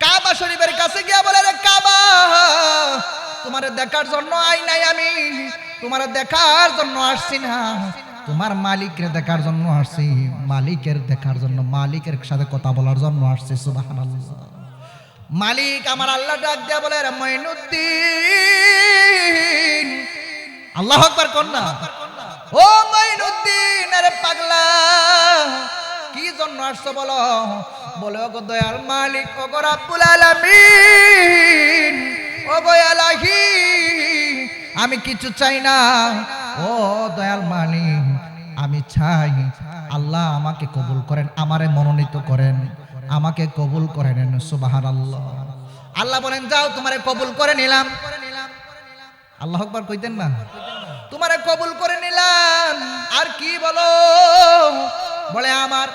কাবা শরীফের কাছে গিয়া বলে, রে কাবা, তোমার দেখার জন্য আই নাই, আমি তোমার দেখার জন্য আসছি না, তোমার মালিকের দেখার জন্য আসছি, মালিকের দেখার জন্য, মালিকের সাথে কথা বলার জন্য আসছি। সুবহানাল্লাহ। মালিক আমার আল্লাহ ডাক দিয়া বলে, রে মঈনুদ্দিন, আল্লাহু আকবার কন্যা, ও মঈনুদ্দিন, আরে পাগলা, কি জন্য আসছো বলো? বলে, ওগো দয়াল মালিক, ওগো রাব্বুল আলামিন, ওগো ইলাহি, আমি কিছু চাই না, ও দয়াল মালিক, আমি চাই আল্লাহ আমাকে কবুল করেন, আমারে মনোনীত করেন, আমাকে কবুল করে নেন। সুবহানাল্লাহ। আল্লাহ বলেন, যাও, তোমারে কবুল করে নিলাম। আল্লাহু আকবার কইতেন না? তোমারে কবুল করে নিলাম। আর কি বলো? বলে, আমার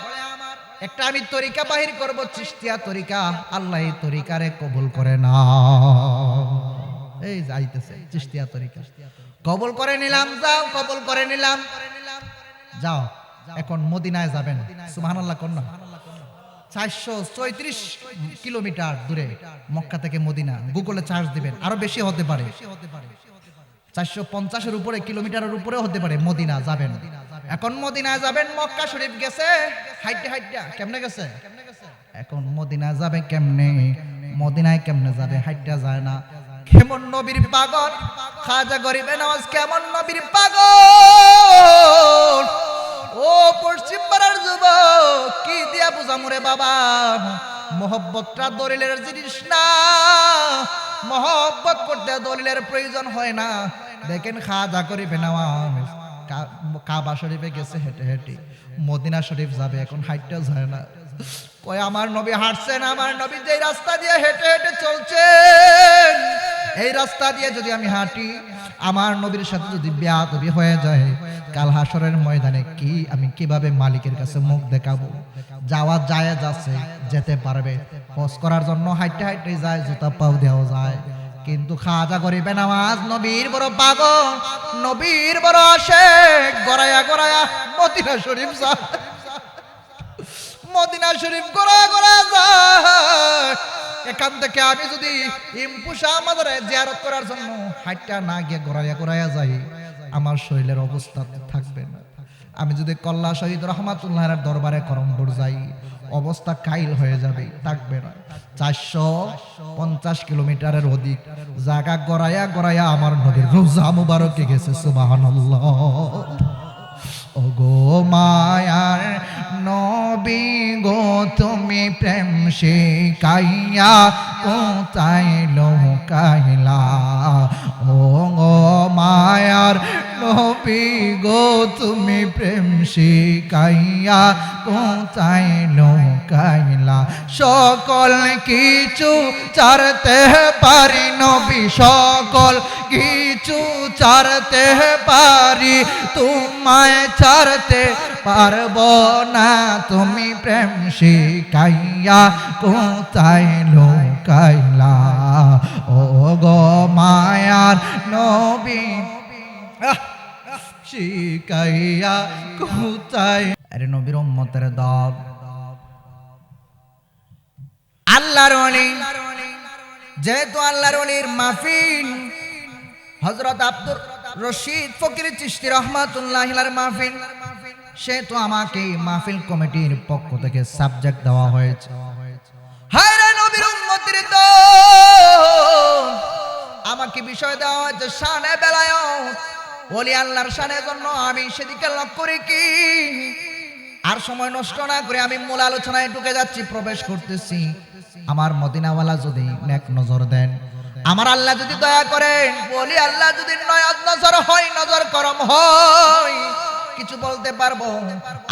একটা আমি তরিকা বাহির করব, চিশতিয়া তরিকা, আল্লাহ এই তরিকারে কবুল করে না। এই যাইতেছে চিশতিয়া তরিকা, কবুল করে নিলাম, যাও, কবুল করে নিলাম, যাও, এখন মদিনায় যাবেন। সুবহানাল্লাহ কন্যা। 434 কিলোমিটার দূরে মক্কা থেকে মদিনা, গুগলে চার্জ দিবেন, আরো বেশি হতে পারে, 450-এর উপরে, কিলোমিটারের উপরে হতে পারে। মদিনা যাবেন, এখন মদিনায় যাবেন। মক্কা শরীফ গেছে হাইটে হাইটে, কেমনে গেছে? এখন মদিনা যাবে কেমনে? মদিনায় কেমনে যাবে? হাইটে যায় না। কেমন নবীর পাগল খাজা গরিবে নওয়াজ, কেমন নবীর পাগল। ও পশ্চিম পাড়ার যুবক, কি দিয়া বুঝামু রে বাবা? মহব্বতটা দলিলের জিনিস না, মহব্বত করতে দলিলের প্রয়োজন হয় না। দেখেন খাজা গরিবে নওয়াজ কাবা শরীফে গেছে হেঁটে হেঁটে, মদিনা শরীফ যাবে, এখন হাইটটা যায় না। কয়, আমার নবী হাঁটছেন, আমার নবী যে রাস্তা দিয়ে হেঁটে হেঁটে চলছেন, এই রাস্তা দিয়ে যদি আমি হাঁটি, আমার নবীর সাথে যদি বেয়াদবি হয়ে যায়, কাল হাসরের ময়দানে কি আমি কিভাবে মালিকের কাছে মুখ দেখাবো? যাওয়া যায়, যাচ্ছে, যেতে পারবে, হজ করার জন্য হাইটে হাইটে যায়, জুতা পাও দেওয়া যায়। কিন্তু খাজা গরিবে নওয়াজ নবীর বড় পাগল, নবীর বড় আশেক, গড়াইয়া গড়াইয়া মদিনা শরীফ যায়, মদিনা শরীফ গড়াইয়া গড়াইয়া যায়। এখান থেকে আমি যদি ইমপুশা আমাদের জিয়ারত করার জন্য হাইটটা না গিয়ে গড়াইয়া গড়াইয়া যাই, আমার শরীরের অবস্থা থাকবে না। আমি যদি কল্লা শহীদ রহমাতুল্লাহর দরবারে করমপুর যাই, অবস্থা কাইল হয়ে যাবে, থাকবে না। 450 কিলোমিটারের অধিক জায়গা গড়াইয়া গড়াইয়া আমার নবীর রোজা মুবারকে গেছে। সুবহানাল্লাহ। ওগো মায়ার নবী গো, তুমি প্রেম শিখাইয়া কোথায় লুকাইলা? ও গো মায়ার নবী গো, তুমি প্রেম শিখাইয়া কোথায় লুকাইলা? সকল কিছু ছাড়তে পারি নবী, সকল কিছু ছাড়তে পারি, তোমায় ছাড়তে পারবো না। তুমি প্রেম শিখাইয়া কোথায় লুকাইলা? ও গো মায়ার নবী শিখাইয়া কোথায়। আরে নবীর উম্মতের দল, আল্লাহর ওলি, যেহেতু আল্লাহর ওলির মাহফিল, হযরত আব্দুর রশিদ ফকির চিশতি রহমাতুল্লাহি আলাইহির মাহফিল, সেহেতু আমাকে মাহফিল কমিটির পক্ষ থেকে সাবজেক্ট দেওয়া হয়েছে, হায় রে নবীর উম্মতের দল, আমাকে বিষয় দেওয়া হয়েছে শানে বেলায়েত, ওলি আল্লাহর শানের জন্য আমি সেদিকে লক্ষ্য করি কি। আর সময় নষ্ট না করে আমি মূল আলোচনায় ঢুকে যাচ্ছি, প্রবেশ করতেছি। আমার মদিনাওয়ালা যদি নেক নজর দেন, আমার আল্লাহ যদি দয়া করেন, বলি আল্লাহ যদি নজর হয়, নজর করম হয়, কিছু বলতে পারবো।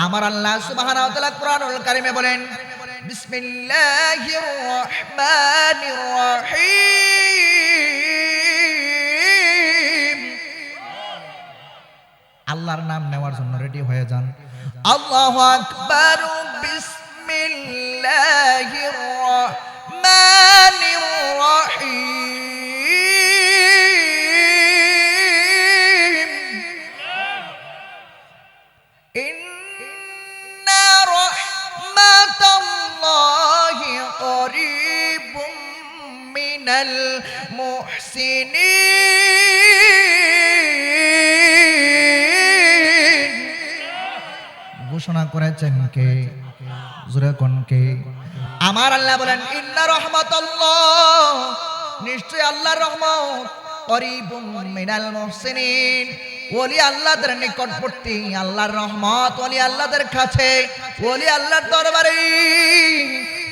আমার আল্লাহ সুবহানাহু ওয়া তাআলা কুরআনুল কারীমে বলেন, বিসমিল্লাহির রহমানির রহিম। আল্লাহর নাম নেওয়ার জন্য রেডি হয়ে যান। আল্লাহু আকবার। বিসমিল্লাহির রহমানির রহিম। ইন্না রাহমাতাল্লাহি করিবুম মিনাল মুহসিনিন ঘোষণা করেছেন কে? জোরে কোন কে? আমার আল্লাহ বলেন ইন্না রাহমাতাল্লাহ, নিশ্চয় আল্লাহর রহমত করিবুম মিনাল মুহসিনিন, ওলি আল্লাহদের নিকটবর্তী, আল্লাহর রহমত ওলি আল্লাহদের কাছে, ওলি আল্লাহর দরবারে।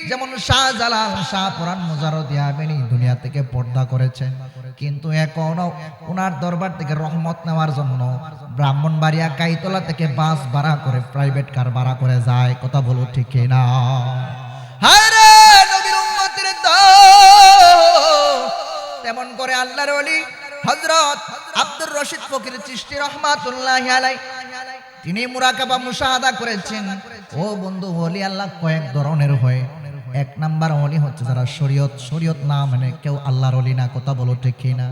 যেমন শাহজালাল শাহ পুরান মুজাররদিয়া বেনি দুনিয়া থেকে পর্দা করেছেন, কিন্তু এখনো ওনার দরবার থেকে রহমত নেওয়ার জন্য ব্রাহ্মণবাড়িয়া কাইতলা থেকে বাস ভাড়া করে, প্রাইভেট কার ভাড়া করে যায়। কথা বলো ঠিক কিনা? হায় রে নবীর উম্মতের দল। তেমন করে আল্লাহর ওলি হযরত আব্দুর রশিদ ফকির চিশতি রাহমাতুল্লাহি আলাইহি তিনি মুরাকাবা মুশাহাদা করেছেন। ও বন্ধু, ওলি আল্লাহ কয়েক ধরনের হয়। এক নাম্বার ওলি হচ্ছে যারা শরীয়ত না মানে কেউ আল্লাহর ওলি না। কথা বলো ঠিক কিনা?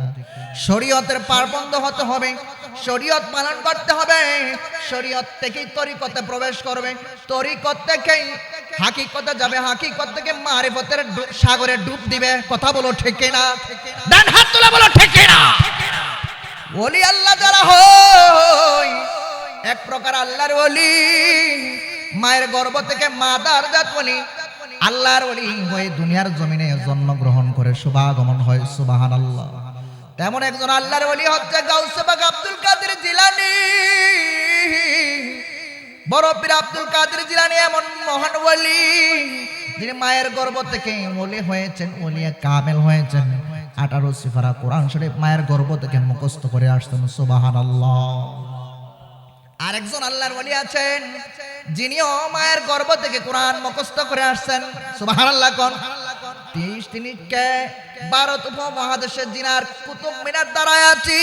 শরীয়তের পারবন্ধ হতে হবে, শরীয়ত পালন করতে হবে, শরীয়ত থেকেই তরিকতে প্রবেশ করবে, তরিকত থেকেই হাকিকতে যাবে, হাকিকত থেকে মারিফতের সাগরে ডুব দিবে। কথা বলো ঠিক কিনা? ডান হাত তুলে বলো ঠিক কিনা? ওলি আল্লাহ যারা হয় এক প্রকার আল্লাহর ওলি, মায়ের গর্ভ থেকে মাদার জাত ওলি, আল্লাহর ওলি হয়ে দুনিয়ার জমিনে জন্মগ্রহণ করে শুভাগমন হয়। সুবহানাল্লাহ। তেমন একজন আল্লাহর ওলি হচ্ছে গাউসে পাক আব্দুল কাদের জিলানী। বড় পীর আব্দুল কাদের জিলানী এমন মহান ওলি যিনি মায়ের গর্ভ থেকে ওলি হয়েছেন, ওলিয়ে কামেল হয়েছেন। 18 সিফারা কোরআন শরীফ মায়ের গর্ভ থেকে মুখস্থ করে আসতেন। সুবহানাল্লাহ। আরেকজন আল্লাহর ওলি আছেন যিনিও মায়ের গর্ভ থেকে কোরআন মুখস্থ করে আসছেন। সুবহানাল্লাহ কোন? তিনি কে? ভারত উপমহাদেশের জিনার কুতুব মিনার দ্বারায় আছি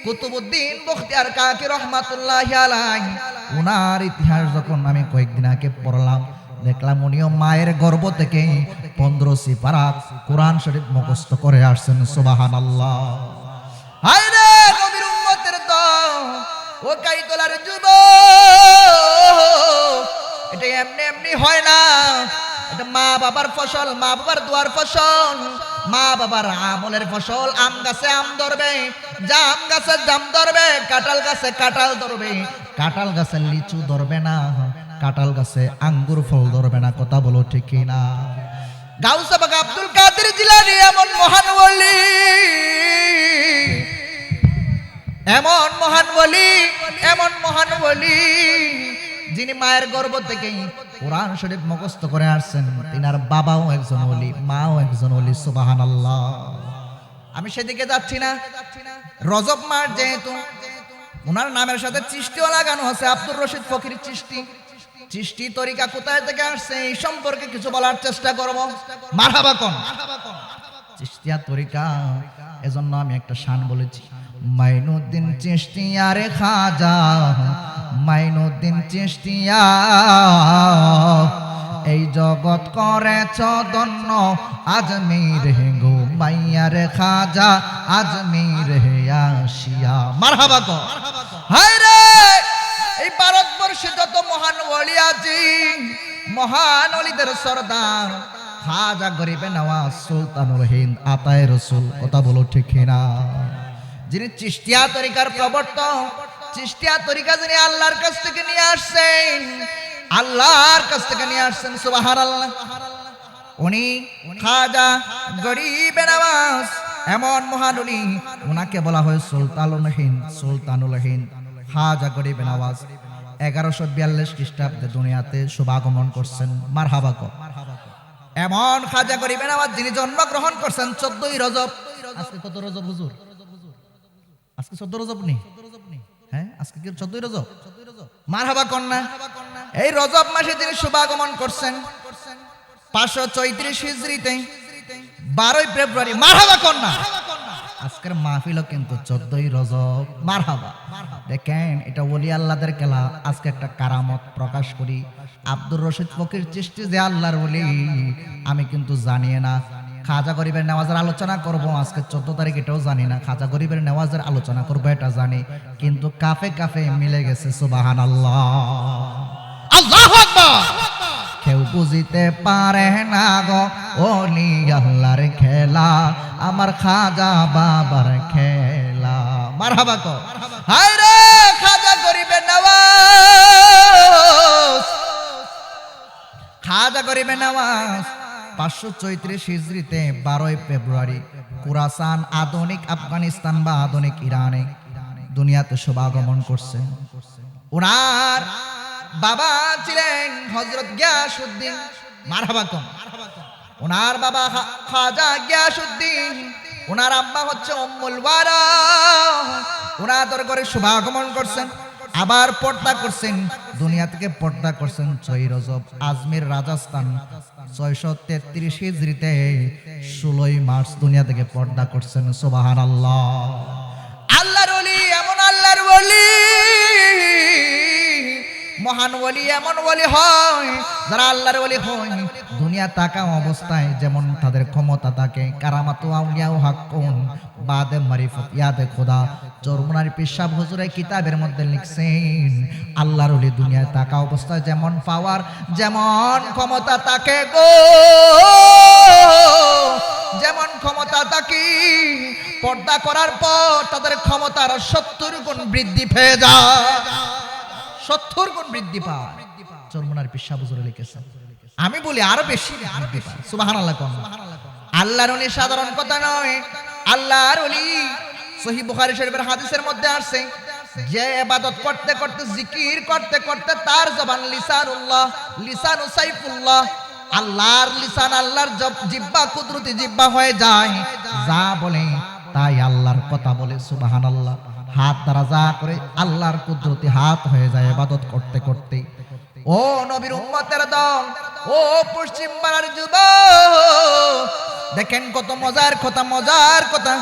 কুতুবউদ্দিন বখতিয়ার কাকি রহমাতুল্লাহি আলাইহি। উনার ইতিহাস যখন আমি কয়েকদিন আগে পড়লাম, দেখলাম উনিও মায়ের গর্ভ থেকে 15 সিফারা কোরআন শরীফ মুখস্থ করে আসছেন। সুবহানাল্লাহ। হায় রে নবীর উম্মতের দল, ও কাইতলার যুবক, এটা এমনি এমনি হয় না। এটা মা বাবার ফসল, মা বাবার দোয়ার ফসল, মা বাবার আমলের ফসল। আম গাছে আম ধরবে, জাম গাছে জাম ধরবে, কাঁঠাল গাছে কাঁঠাল ধরবে, কাঁঠাল গাছে লিচু ধরবে না, কাঁঠাল গাছে আঙ্গুর ফল ধরবে না। কথা বলো ঠিক কিনা? গাউসে পাক আব্দুল কাদের জিলানী এমন মহান ওলি, এমন মহান ওলি, এমন মহান ওলি যিনি মায়ের গর্ভ থেকে কোরআন শরীফ মুখস্থ করে আসছেন। তিনার বাবাও একজন ওলি, মাও একজন ওলি। সুবহানাল্লাহ। আমি সেদিকে যাচ্ছি না। রজব মাস যেহেতু, ওনার নামের সাথে চিশতিও লাগানো আছে, আব্দুর রশিদ ফকির চিশতি। চিশতি তরিকা কোথায় থেকে আসছে এই সম্পর্কে কিছু বলার চেষ্টা করব। মারহাবা কোন? চিশতিয়া তরিকা। এজন্য আমি একটা শান বলেছি, মাইনুদ্দিন চিশতিয়া রে খাজা, মাইনুদ্দিন চিশতিয়া, এই জগৎ করেছ ধন্য, আজমির হে গো মাইয়া রে খাজা, আজমির হে আসিয়া। মারহাবা কো। হায় রে এই ভারতবর্ষে যত মহান ওলি আছে, মহান ওলিদের সরদার খাজা গরিবে নওয়াজ সুলতানুল হিন্দ আতায়ে রসুল। কথা বলো ঠিক না? যিনি চিশতিয়া তরিকার প্রবর্তক, চিশতিয়া তরিকা যিনি আল্লাহর কাছ থেকে নিয়ে আসছেন, আল্লাহর কাছ থেকে নিয়ে আসছেন। সুবহানাল্লাহ। উনি খাজা গরিবে নওয়াজ এমন মহান উনি, ওনাকে বলা হয় সুলতানুল হিন্দ, সুলতানুল হিন্দ খাজা গরিবে নওয়াজ। 1142 খ্রিস্টাব্দে দুনিয়াতে শুভাগমন করছেন। মারহাবা কো। এমন খাজা গরিবে নওয়াজ যিনি জন্মগ্রহণ করছেন 14ই রজব। আজকে কত রজব হুজুর? আজকে 14 রজব নেই? হ্যাঁ, আজকে কি 14ই রজব? মারহাবা কন্যা। এই রজব মাসে তিনি শুভাগমন করছেন 534 হিজরিতে 12ই ফেব্রুয়ারি। মারহাবা কন্যা। আজকের মাহফিলও কিন্তু 14ই রজব। মারহাবা। দেখেন, এটা ওলি আল্লাহদের খেলা। আজকে একটা কারামত প্রকাশ করি। আব্দুর রশিদ ফকির চিশতি যে আল্লাহর ওলি, আমি কিন্তু জানি না। খাজা গরিবের নেওয়াজের আলোচনা করব আজকে 14 তারিখ, এটাও জানি না। খাজা গরিবের নেওয়াজের আলোচনা করব এটা জানি, কিন্তু কাফে কাফে মিলে গেছে। সুবহানাল্লাহ, আল্লাহু আকবার। কেউ বুঝিতে পারে না গো ওলি আল্লাহর খেলা, আমার খাজা বাবার খেলা। মারহাবা কো। হায় রে খাজা গরিবে নওয়াজ, খাজা গরিবে নওয়াজ 534 হিজরিতে 12 ফেব্রুয়ারি কুরাসান আধুনিক আফগানিস্তান বা আধুনিক ইরানে দুনিয়াতে শুভাগমন করছেন। ওনার বাবা ছিলেন হযরত গিয়াসউদ্দিন। মারহাবা কম। ওনার বাবা খাজা গিয়াসউদ্দিন, ওনার আম্মা হচ্ছে উম্মুল ওয়ারা। ওনার দরবারে শুভাগমন করছেন, আবার পর্দা করছেন, দুনিয়া থেকে পর্দা করছেন 6 রজব আজমির রাজস্থান 633 হিজরিতে 16 মার্চ দুনিয়া থেকে পর্দা করছেন। সুবহানাল্লাহ। আল্লাহর ওলি এমন আল্লাহর ওলি, মহান ওলি এমন ওলি হয় যারা আল্লাহর ওলি হয় দুনিয়া তাকা অবস্থায় যেমন তাদের ক্ষমতা থাকে। কারামাতু আউলিয়া ও হাক্কুন বাদে মারিফত ইয়াদে খোদা। চরমুনার পিসাব হুজুরে কিতাবের মধ্যে লিখছেন আল্লাহর ওলি দুনিয়ায় তাকা অবস্থায় যেমন পাওয়ার যেমন ক্ষমতা থাকে গো, যেমন ক্ষমতা থাকে, পর্দা করার পর তাদের ক্ষমতার 70 গুণ বৃদ্ধি পেয়ে যায়, 70 গুণ বৃদ্ধি পায়। চরমুনার পিসাব হুজুরে লিখেছেন। আমি বলি আরো বেশি বৃদ্ধি পায়। সুবহানাল্লাহ। আল্লাহর ওলি সাধারণ কথা নয়। আল্লাহর ওলি সহিহ বুখারী শরীফের হাদিসের মধ্যে আছে যে ইবাদত করতে করতে জিকির করতে করতে তার জবান লিসানুল্লাহ, লিসানু সাইফুল্লাহ, আল্লাহর লিসান আল্লাহর জিহ্বা কুদরতি জিহ্বা হয়ে যায়, যা বলে তাই আল্লাহর কথা বলে। সুবহানাল্লাহ। হাত দ্বারা যা করে আল্লাহর কুদরতি হাত হয়ে যায় ইবাদত করতে করতে। ও নবীর উম্মতের দল, ও পশ্চিম বাংলার যুবক, দেখেন কত মজার কথা, মজার কথা।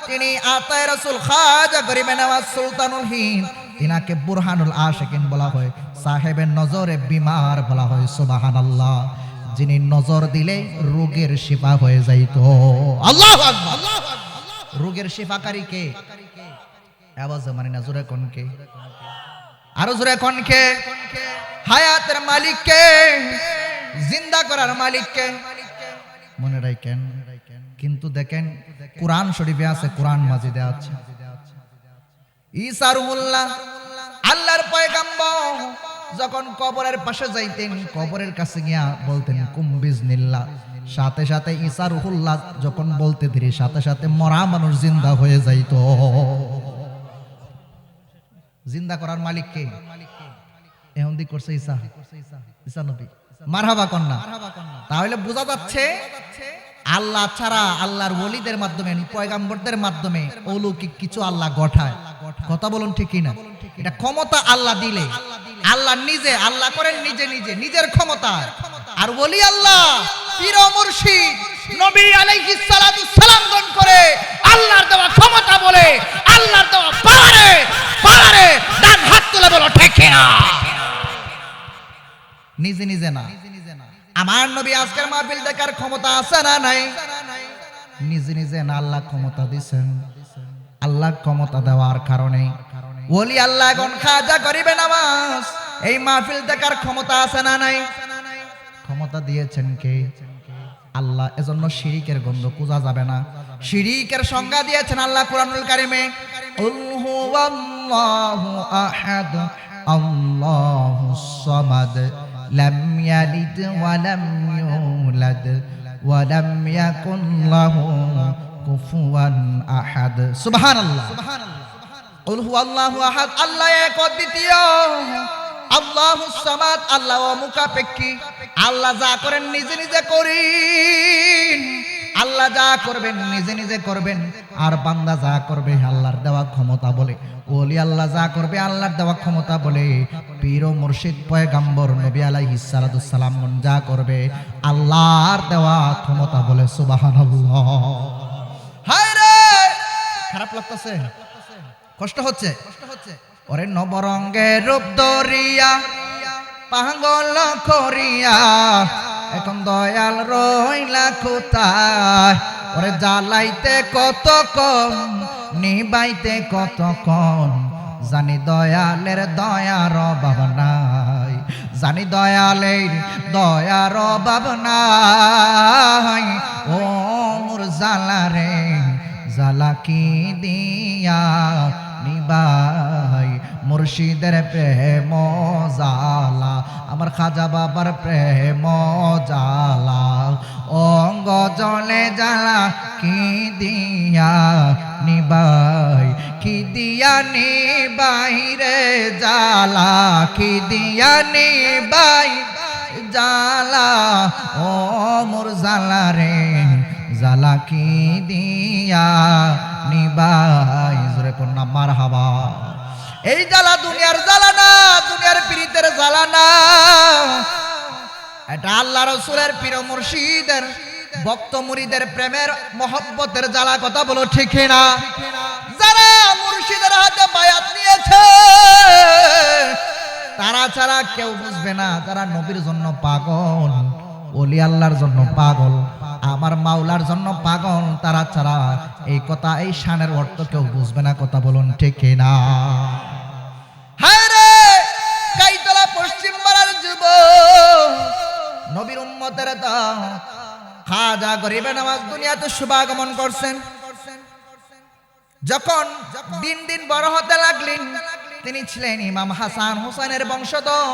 তিনি আতায়ে রাসূল খাজা গরিবে নওয়াজ সুলতানুল হিন্দ, ইনাকে বুরহানুল আশিকিন বলা হয়, সাহেবের নজরে বিমার বলা হয়। সুবহানাল্লাহ। যিনি নজর দিলে রোগের শিফা হয়ে যাইত। আল্লাহু আকবার। রোগের শিফাকারী কে? আওয়াজ মানে না, জোরে কোন কে? আরো জোরে কোন কে? হায়াতের মালিক কে? জিন্দা করার মালিক কে? মনে রাখেন। কিন্তু দেখেন কুরআন শরীফে আছে, কুরআন মাজিদে আছে, ঈসা রুহুল্লাহ আল্লাহর পয়গম্বর যখন কবরের পাশে যাইতেন, কবরের কাছে গিয়া বলতেন কুম বিজনিল্লাহ, সাথে সাথে ঈসা রুহুল্লাহ যখন বলতে ধীরে সাথে সাথে মরা মানুষ জিন্দা হয়ে যাইতো। জিন্দা করার মালিক কে? এখন দি করছে ঈসা, ঈসা নবী। মারহাবা কন্যা। তাহলে বোঝা যাচ্ছে আল্লাহ ছাড়া আল্লাহর ওলিদের মাধ্যমে, পয়গম্বরদের মাধ্যমে অলৌকিক কিছু আল্লাহ গঠায়। কথা বলুন ঠিক কিনা? এটা ক্ষমতা আল্লাহ দিলে, আল্লাহ নিজে আল্লাহ করেন নিজে নিজে নিজের ক্ষমতা। আর ওলি আল্লাহ পীর ও মুর্শিদ নবী আলাইহিস সালাতু সালাম গণ করে আল্লাহর দেওয়া ক্ষমতা বলে, আল্লাহর দেওয়া পাওয়ারে পাওয়ারে ডান হাত তুলে বলো ঠিক কিনা? নিজে নিজে না। আমার নবী আজকের মাহফিল দেখার ক্ষমতা আছে না নাই? নিজে নিজে না, আল্লাহ ক্ষমতা দিবেন। আল্লাহ ক্ষমতা দেওয়ার কারণে ওলি আল্লাহ গণ খাজা গরিবে নওয়াজ এই মাহফিল দেখার ক্ষমতা আছে না নাই? ক্ষমতা দিয়েছেন কে? আল্লাহ। এজন্য শিরিকের গন্ধ খোঁজা যাবে না। শিরিকের সংজ্ঞা দিয়েছেন আল্লাহ কুরআনুল কারীমে, কুল হুয়াল্লাহু আহাদ আল্লাহুস সামাদ লাম ইয়ালিদ ওয়া লাম ইউলাদ ওয়া লাম ইয়াকুন লাহু কুফুয়ান আহাদ। সুবহানাল্লাহ। কুল হুয়াল্লাহু আহাদ, আল্লাহ এক অদ্বিতীয়, আল্লাহুস সামাদ, আল্লাহ অমুখাপেক্ষী। আল্লাহ যা করেন নিজে নিজে করেন, আল্লাহ যা করবেন নিজে নিজে করবেন। আর বান্দা যা করবে আল্লাহর দেওয়া ক্ষমতা বলে। ওলি আল্লাহ যা করবে আল্লাহর দেওয়া ক্ষমতা বলে। পীর ও মুর্শিদ পয়গম্বর নবী আলাইহিস সালাতু সালাম যা করবে আল্লাহর দেওয়া ক্ষমতা বলে। সুবহানাল্লাহ। হায় রে, খারাপ লাগতেছে? কষ্ট হচ্ছে? ওরে নবরঙ্গের রূপ ধরিয়া পাগল করিয়া এখন দয়াল রইলা কোথায়? ওরে জ্বালাইতে কত কম নিবাইতে কত কম, জানি দয়ালের দয়ার অভাব নাই। জানি দয়ালের দয়ার অভাব নাই, ও মোর জালা রে জালা কি দিয়া নিবাই, মুর্শিদের প্রেম জালা, আমার খাজা বাবার প্রেম জালা, অঙ্গ জলে জালা কি দিয়া নিবাই, কি দিয়া নিবাই রে জালা, কি দিয়া নিবাই জালা, ও মোর জালা রে জালা কি দিয়া নিবাই, জোরে কন্যা মারহাবা। এই জ্বালা দুনিয়ার জ্বালা না, দুনিয়ার পীরিতের জ্বালা না, এটা আল্লাহ রাসূলের পীর মুর্শিদের ভক্ত মুরিদের প্রেমের মহব্বতের জ্বালা। কথা বলো ঠিক না? যারা মুর্শিদের হাতে বায়াত নিয়েছে তারা ছাড়া কেউ বুঝবে না, তারা নবীর জন্য পাগল, ওলি আল্লাহর জন্য পাগল, আমার মাওলার জন্য পাগল, তারা ছাড়া এই কথা, এই শানের অর্থ কেউ বুঝবে না। কথা বলুন ঠিক না? হায় রে কাইতলা পশ্চিম পাড়ার যুবক, নবীর উম্মতের তো খাজা গরিবে নওয়াজ দুনিয়াতে শুভাগমন করছেন। যখন দিন দিন বড় হতে লাগলেন, তিনি ছিলেন ইমাম হাসান হুসাইনের বংশধর,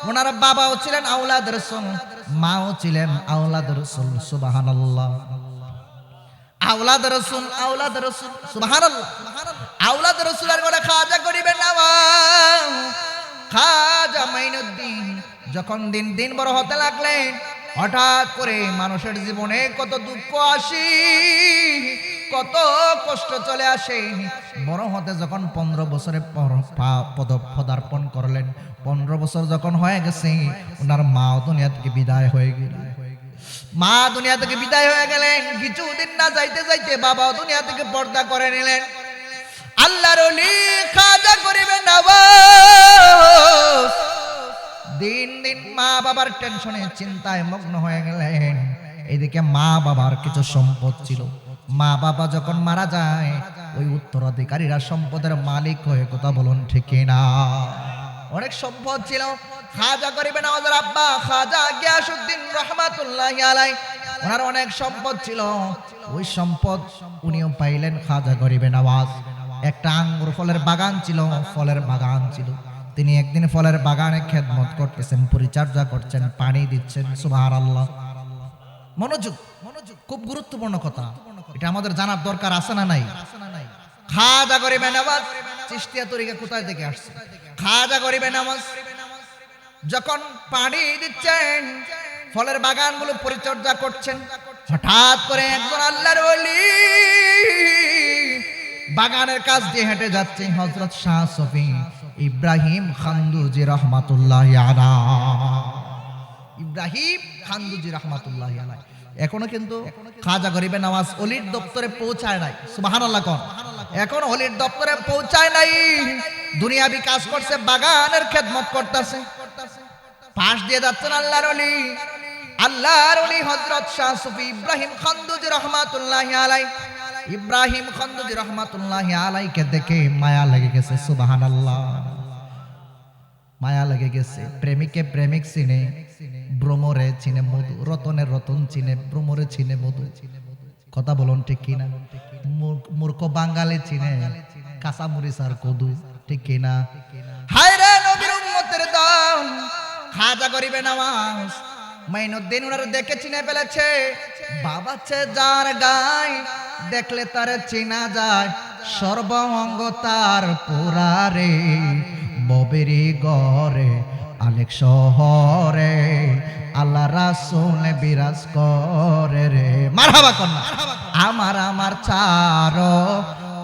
ওনার বাবাও ছিলেন আওলাদ রাসূল, মাও ছিলেন আওলাদ রাসূল। সুবহানাল্লাহ, আওলাদ রাসূল, আওলাদ রাসূল, সুবহানাল্লাহ। আওলাদ রাসূলের ঘরে খাজা গরিবে নওয়াজ খাজা মাইনুদ্দিন যখন দিন দিন বড় হতে লাগলেন, হঠাৎ করে মানুষের জীবনে কত দুঃখ আসে, কত কষ্ট চলে আসে। বড় হতে যখন 15 বছরে পদার্পণ করলেন, 15 বছর যখন হয়ে গেছে, ওনার মা দুনিয়া থেকে বিদায় হয়ে গেল। মা দুনিয়া থেকে বিদায় হয়ে গেলেন, কিছুদিন না যাইতে যাইতে বাবা দুনিয়া থেকে পর্দা করে নিলেন। আল্লাহর ওলি খাজা গরিবে নওয়াজ দিন দিন মা বাবার টেনশনে চিন্তায় মগ্ন হয়ে গেলেন। এদিকে মা বাবার কিছু সম্পদ ছিল, মা বাবা যখন মারা যায় ওই উত্তরাধিকারীরা সম্পদের মালিক হয়ে। কথা বলুন ঠিক না? অনেক সম্পদ ছিল। খাজা গরিবে নওয়াজের আব্বা খাজা গিয়াসউদ্দিন রহমাতুল্লাহি আলাইহি, ওনার অনেক সম্পদ ছিল। ওই সম্পদ উনিও পাইলেন খাজা গরিবে নওয়াজ। একটা আঙ্গুর ফলের বাগান ছিল, ফলের বাগান ছিল। তিনি একদিন ফলের বাগানে খেদমত করতেছেন, পরিচর্যা করছেন, পানি দিচ্ছেন। সুবহানাল্লাহ। মনোযোগ, খুব গুরুত্বপূর্ণ কথা, এটা আমাদের জানার দরকার আছে না নাই? খাজা গরিবে নওয়াজ চিশতিয়া তরিকা কোথায় থেকে আসছে? খাজা গরিবে নওয়াজ যখন পানি দিচ্ছেন, ফলের বাগানগুলো পরিচর্যা করছেন, হঠাৎ করে একজন আল্লাহর ওলি বাগানের কাছ দিয়ে হেঁটে যাচ্ছে। হযরত শাহ সফি ইব্রাহিম খানদুজি রাহমাতুল্লাহি আলাইহি, ইব্রাহিম খানদুজি রাহমাতুল্লাহি আলাইহি এখনো কিন্তু খাজা গরিবে নওয়াজ ওলির দপ্তরে পৌঁছায় নাই। সুবহানাল্লাহ কোন? এখন ওলির দপ্তরে পৌঁছায় নাই, দুনিয়াবি কাজ করছে, বাগানের খেদমত করতেছে। পাশ দিয়ে যাচ্ছেন আল্লাহর ওলি, আল্লাহর ওলি হযরত শাহ সফি ইব্রাহিম খানদুজি রাহমাতুল্লাহি আলাইহি। ইব্রাহিম খানদুজি রাহমাতুল্লাহি আলাইহিকে দেখে মায়া লেগে গেছে। সুবহানাল্লাহ, মায়া লেগে গেছে। প্রেমিকে প্রেমিক চিনে, ভ্রমরে চিনে মধু, রতনের রতন চিনে, ভ্রমরে চিনে মধু। কথা বলুন ঠিক কিনা? মূর্খ বাঙালি চিনে কাঁচা মরিচ আর কদু। ঠিক কিনা? হায় রে নবীর উম্মতের দল খাজা গরিবে নওয়াজ মাইনুদ্দিন ওনার দেখে চিনে ফেলেছে। বাবা চে যার গায় দেখলে তার চেনা যায়, সর্ব অঙ্গ তার পুরারে, ববেরি গরে আলেক শহরে, আল্লাহ রাসূল বিরাজ করে রে। মারহাবা কন্যা। আমার আমার চারো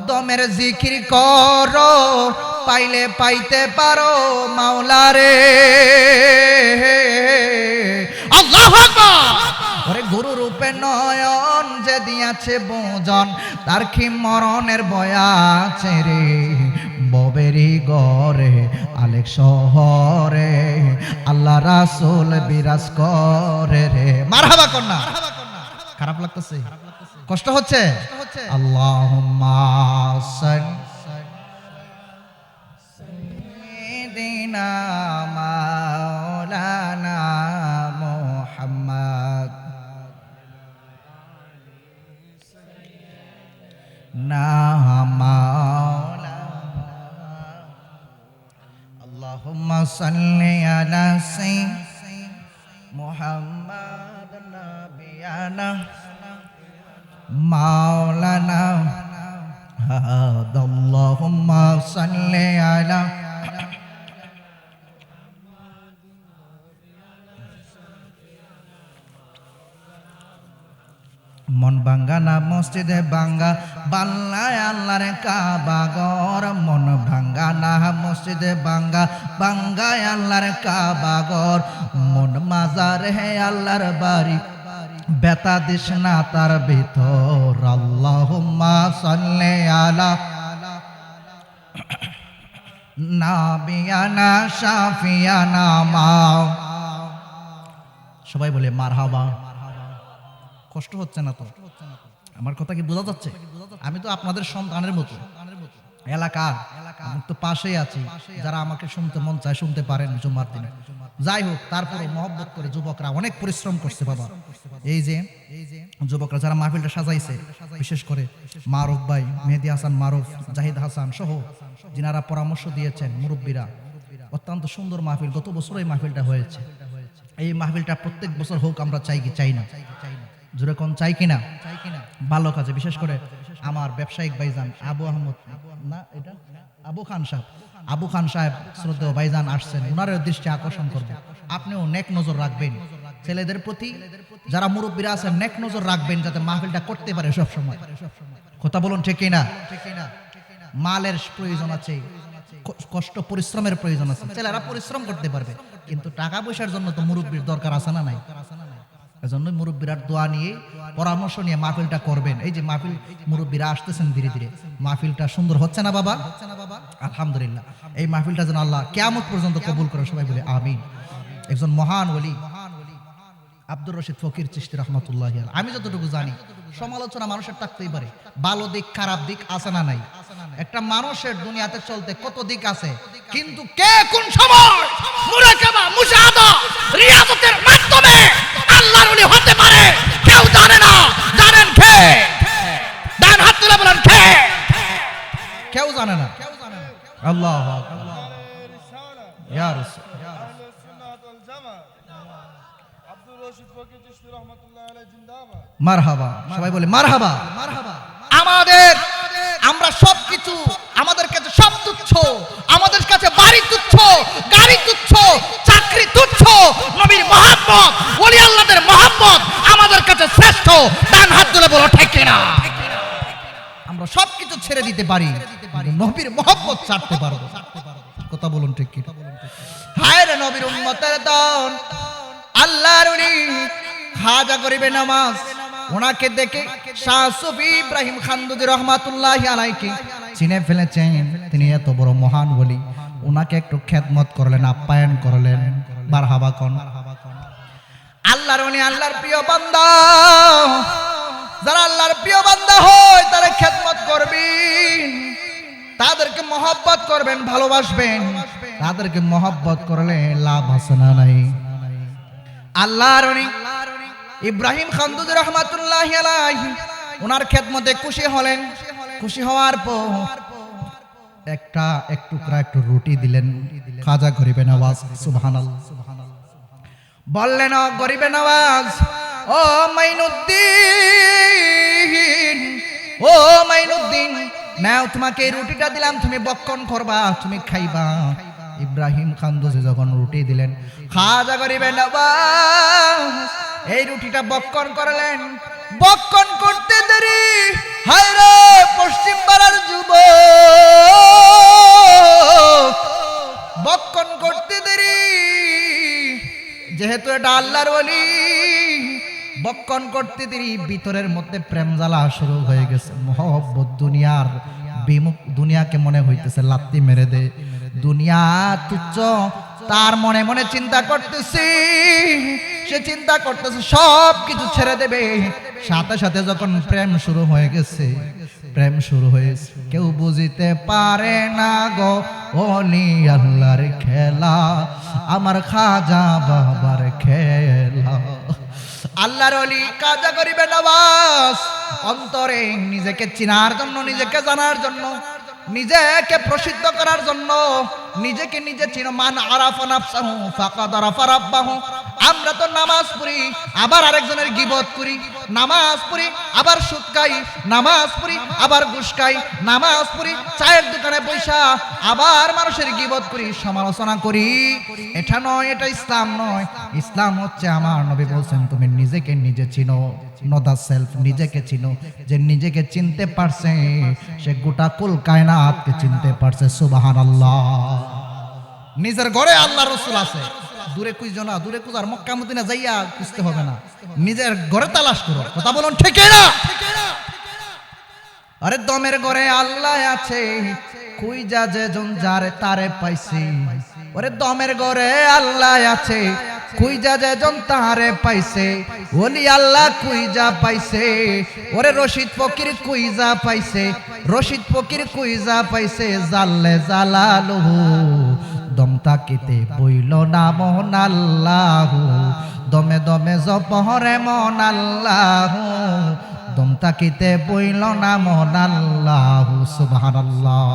দমের জিকির করো, পাইলে পাইতে পারো মাওলা রে। আল্লাহু আকবার। ওরে গুরু রূপে নয়ন যে দিয়াছে বোজন, তার কি মরণের বয়া আছে রে, ববেরি গরে আলেক শহরে, আল্লাহ রাসূল বিরাজ করে রে। মারহাবা কন্যা। খারাপ লাগতেছে? কষ্ট হচ্ছে? আল্লাহুম্মা সাইয়্যিদিনা মাওলানা না মাওলানা আল্লাহুম্মা সাল্লি আলা সাইয়্যিদিনা মুহাম্মাদ নাবিয়ানা মাওলানা আল্লাহুম্মা সাল্লি আলা মন ভাঙ্গা না মসজিদে ভাঙ্গা বাল্লায় আল্লাহর কাবা ঘর মন ভাঙ্গা না মসজিদে ভাঙ্গা ভাঙ্গায় আল্লাহর কাবা ঘর মন মাজার হে আল্লাহর বাড়ি বেতা দিস না তার ভিতর আল্লাহুম্মা সাল্লি আলা নাবিয়ানা শাফিয়ানা মা সবাই বলে মারহাবা কষ্ট হচ্ছে না তো আমার কথা কি বোঝা যাচ্ছে আমি তো আপনাদের সন্তানের মতো এলাকার আমি তো পাশেই আছি যারা আমাকে শুনতে মন চায় শুনতে পারেন জুমার দিনে যাই হোক তারপরে মহব্বত করে যুবকরা অনেক পরিশ্রম করছে বাবা এই যে যুবকরা যারা মাহফিলটা সাজাইছে বিশেষ করে মারুফ ভাই মেহেদি হাসান মারুফ জাহিদ হাসান সহ যিনারা পরামর্শ দিয়েছেন মুরব্বীরা অত্যন্ত সুন্দর মাহফিল গত বছর এই মাহফিলটা হয়েছে এই মাহফিলটা প্রত্যেক বছর হোক আমরা চাই কি চাই না জোরে কোন চাই কিনা ভালো কাজে বিশেষ করে আমার ব্যবসায়িক ভাইজান আবু খান সাহেব শ্রদ্ধেয় ভাইজান আসছেন ওনার দৃষ্টি আকর্ষণ করবেন আপনিও নেক নজর রাখবেন ছেলেদের প্রতি যারা মুরব্বীরা আছেন নেক নজর রাখবেন যাতে মাহফিলটা করতে পারে সব সময় কথা বলুন ঠিক কিনা মালের প্রয়োজন আছে কষ্ট পরিশ্রমের প্রয়োজন আছে ছেলেরা পরিশ্রম করতে পারবে কিন্তু টাকা পয়সার জন্য তো মুরব্বীর দরকার আছে না নাই এজন্য মুরব্বীরা দোয়া নিয়ে পরামর্শ নিয়ে মাহফিলটা করবেন এই যে মাহফিল মুরব্বীরা আসতেছেন ধীরে ধীরে মাহফিলটা সুন্দর হচ্ছে না বাবা আলহামদুলিল্লাহ এই মাহফিলটা যেন আল্লাহ কিয়ামত পর্যন্ত কবুল করে সবাই বলে আমিন একজন মহান ওলি আব্দুর রশিদ ফকির চিশতি রাহমাতুল্লাহি আলাইহি আমি যতটুকু জানি সমালোচনা মানুষের থাকতেই পারে ভালো দিক খারাপ দিক আছে না নাই একটা মানুষের দুনিয়াতে চলতে কত দিক আছে কিন্তু কে কোন সময় মুরাকাবা মুশাহাদা রিয়াজতের মাধ্যমে আল্লাহর ওলি হতে পারে কেউ জানে না জানেন কে ডান হাত তুলে বলেন কে কেউ জানে না আল্লাহু আকবার ইয়া রাসূল মারহাবা সবাই বলে মারহাবা আমাদের আমরা সবকিছু আমাদের কাছে সব তুচ্ছ আমাদের কাছে বাড়ি তুচ্ছ গাড়ি তুচ্ছ চাকরি তুচ্ছ নবীর মহব্বত ওলি আল্লাহদের মহব্বত আমাদের কাছে শ্রেষ্ঠ ডান হাত তুলে বলো ঠিক কিনা আমরা সবকিছু ছেড়ে দিতে পারি নবীর মহব্বত ছাড়তে পারবো কথা বলুন ঠিক কিনা হায় রে নবীর উম্মতের দল আল্লাহর ওলি খাজা গরিবে নামাজ ওনাকে দেখে শাহ সুফি ইব্রাহিম খানদুজি রহমাতুল্লাহি আলাইহি চিনে ফেলেছেন তিনি এত বড় মহান ওলি ওনাকে একটু খেদমত করলেন আপ্যায়ন করলেন মারহাবা কোন আল্লাহর ওলি আল্লাহর প্রিয় বান্দা যারা আল্লাহর প্রিয় বান্দা হয় তারা খেদমত করবেন তাদেরকে মহব্বত করবেন ভালোবাসবেন তাদেরকে মহব্বত করলে লাভ আছে না নাই আল্লাহর ওলি ইব্রাহিম খানদুজি রহমাতুল্লাহি আলাইহি ওনার খেদমতে খুশি হলেন খুশি হওয়ার পর এক টুকরা একটু রুটি দিলেন খাজা গরিবে নওয়াজ সুবহানাল্লাহ বললেন ও গরিবে নওয়াজ ও মাইনুদ্দিন নাও তোমাকে এই রুটিটা দিলাম তুমি বক্ষণ করবা তুমি খাইবা ইব্রাহিম খানদুজি যখন রুটি দিলেন খাজা গরিবে নওয়াজ এই রুটিটা বক্ষণ করলেন বক্ষণ করতে দেরি হায় রে পশ্চিম পাড়ার যুবক বক্ষণ করতে দেরি যেহেতু এটা আল্লাহর ওলি বক্ষণ করতে দেরি ভিতরের মধ্যে প্রেম জ্বালা শুরু হয়ে গেছে মহব্বত দুনিয়ার বিমুখ দুনিয়াকে মনে হইতেছে লাত্তি মেরে দে দুনিয়া তুচ্ছ তার মনে মনে চিন্তা করতেছি সে চিন্তা করতেছে সব কিছু ছেড়ে দেবে সাথে সাথে যখন প্রেম শুরু হয়ে গেছে প্রেম শুরু হয়েছে কেউ বুঝিতে পারে না গো ওলি আল্লাহর খেলা আমার খাজা বাবার খেলা আল্লাহর ওলি খাজা গরিবে নওয়াজ অন্তরে নিজেকে চিনার জন্য, নিজেকে জানার জন্য, নিজেকে প্রসিদ্ধ করার জন্য, নিজেকে নিজে চিনো। মান আরাফা নাফসাহু ফাকাদ আরাফা রাব্বাহু। আমরা তো নামাজ পড়ি আবার আরেকজনের গীবত করি, নামাজ পড়ি আবার সুদ খাই, নামাজ পড়ি আবার ঘুষ খাই, নামাজ পড়ি চায়ের দোকানে পয়সা আবার মানুষের গীবত করি, সমালোচনা করি। এটা নয়, এটা ইসলাম নয়। ইসলাম হচ্ছে, আমার নবী বলছেন, তুমি নিজেকে নিজে চিনো। নো দা সেলফ, নিজেকে চিনো। যে নিজেকে চিনতে পারছে সে গোটা কুল কায়নাতকে চিনতে পারছে। সুবহানাল্লাহ। নিজের ঘরে আল্লাহ রাসূল আছে, দূরে খুঁজো না, দূরে খুঁজার মক্কা মদিনা যাইয়া খুঁজতে হবে না, নিজের ঘরে তালাশ করো। কথা বলুন ঠিক না? আরে দমের ঘরে আল্লাহ আছে, খুঁজা যে জন যারে তারে পাইছি। ওরে দমের ঘরে আল্লাহ আছে, খুঁজা যে জন তারে পাইছে। ওলি আল্লাহ খুঁজা পাইছে। ওরে রশিদ ফকির খুঁজা পাইছে, রশিদ ফকির খুঁজা পাইছে। জাল্লে জালালুহু দম তাকিতে বইল না মন আল্লাহু, দমে দমে জপহরে মন আল্লাহু, দম তাকিতে বইল না মন আল্লাহু। সুবহানাল্লাহ।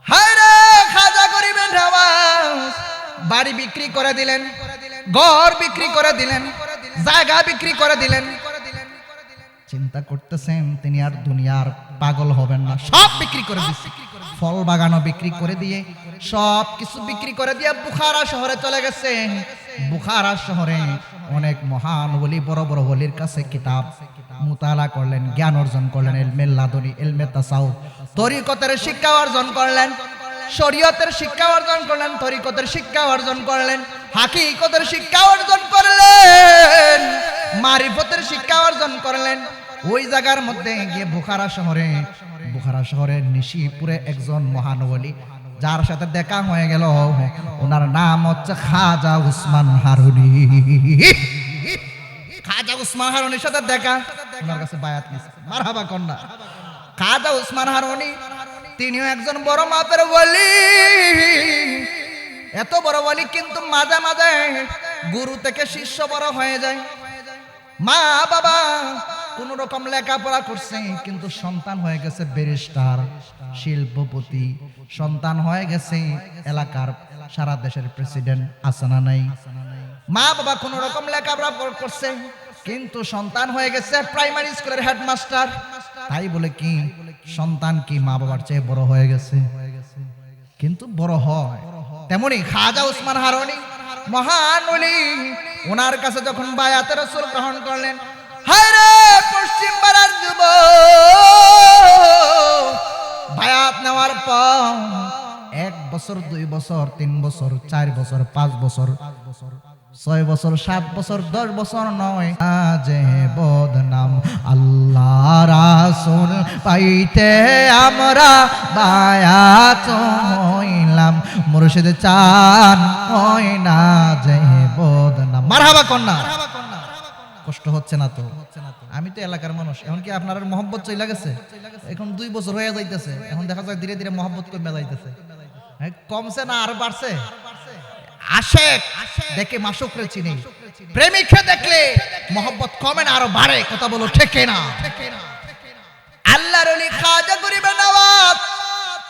হায়রে খাজা গরিবের নওয়াজ বাড়ি বিক্রি করে দিলেন, ঘর বিক্রি করে দিলেন, জায়গা বিক্রি করে দিলেন। চিন্তা করতেছেন তিনি আর দুনিয়ার পাগল হবেন না, সব বিক্রি করে দিচ্ছেন। ফল বাগানও বিক্রি করে দিয়ে, সব কিছু বিক্রি করে দিয়ে বুখারা শহরে চলে গেছেন। বুখারা শহরে অনেক মহান ওলি, বড় বড় ওলির কাছে কিতাব মুতালা করলেন, জ্ঞান অর্জন করলেন। ইলমে লাদুনী, ইলমে তাসাউফ, তরিকতের শিক্ষা অর্জন করলেন, শরীয়তের শিক্ষা অর্জন করলেন, তরিকতের শিক্ষা অর্জন করলেন, হাকিকতের শিক্ষা অর্জন করলেন, মারিফতের শিক্ষা অর্জন করলেন। ওই জায়গার মধ্যে গিয়ে বুখারা শহরের নিশিপুরে একজন মহান ওলি, যার সাথে দেখা হয়ে গেল, ওনার নাম হচ্ছে খাজা উসমান হারুনি। খাজা উসমান হারুনির সাথে দেখা, ওনার কাছে বায়াত নিয়েছে। মারহাবা কন্যা। খাজা উসমান হারুনি তিনিও একজন বড় মাপের ওলি। এত বড় ওলি, কিন্তু মাঝে মাঝে গুরু থেকে শিষ্য বড় হয়ে যায়। মা বাবা কোন রকম লেখাপড়া করছে, কিন্তু সন্তান হয়ে গেছে ব্যারিস্টার, শিল্পপতি, সন্তান হয়ে গেছে এলাকার সারা দেশের প্রেসিডেন্ট। আছে না নাই? মা বাবা কোন রকম লেখাপড়া করছে, কিন্তু সন্তান হয়ে গেছে প্রাইমারি স্কুলের হেডমাস্টার। তাই বলে কি সন্তান কি মা বাবার চেয়ে বড় হয়ে গেছে? কিন্তু বড় হয়। তেমনি খাজা উসমান হারুনি মহান ওলি, ওনার কাছে যখন বায়াতে রাসূল গ্রহণ করলেন, হায়রে পশ্চিম পাড়ার যুবক, বায়াত নেওয়ার পর 1 বছর, 2 বছর, 3 বছর, 4 বছর, 5 বছর, 6 বছর, 7 বছর, 10 বছর নয়, আজে বদনাম আল্লাহ রাসূল পাইতে আমরা বায়াত হইলাম, মুর্শিদ চান হয় না যে বদনাম। মারহাবা কন্যা। কষ্ট হচ্ছে না তো? আমি তো এলাকার মানুষ। এখন কি আপনার মহব্বত চলে গেছে? এখন 2 বছর হয়ে যাইতেছে, এখন দেখা যায় ধীরে ধীরে মহব্বত কমে যাইতেছে। কমছে না আর বাড়ছে? আশেক দেখে মাসুকরে চিনি, প্রেমিককে দেখলে মহব্বত কমে না আরো বাড়ে। কথা বলো ঠিক না? আল্লাহর ওলি খাজা গরিবের নওয়াজ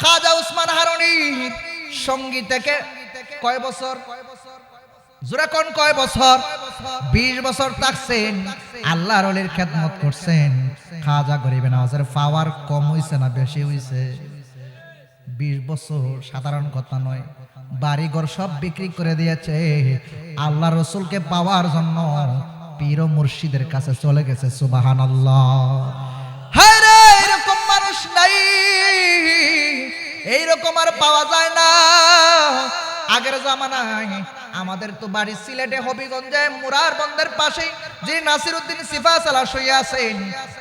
খাজা উসমান হারুনি সঙ্গী থেকে কয় বছর? জোরে কোন কয় বছর? 20 বছর থাকছেন, আল্লাহর ওলির খেদমত করছেন। খাজা গরিবের নওয়াজের পাওয়ার কম হইছে না বেশি হইছে? 20 বছর সাধারণ কথা নয়। বাড়িঘর সব বিক্রি করে দিয়েছে আল্লাহ রসুলকে পাওয়ার জন্য। পীর ও মুর্শিদের কাছে চলে গেছে। সুবহানাল্লাহ। হায়রে এরকম মানুষ নাই, এইরকম আর পাওয়া যায় না। আগের জামানায় আমাদের তো বাড়ি সিলেটে হবিগঞ্জে মুরার বন্দরের পাশে যে নাসিরউদ্দিন সিফাসালা শুয়ে আছেন,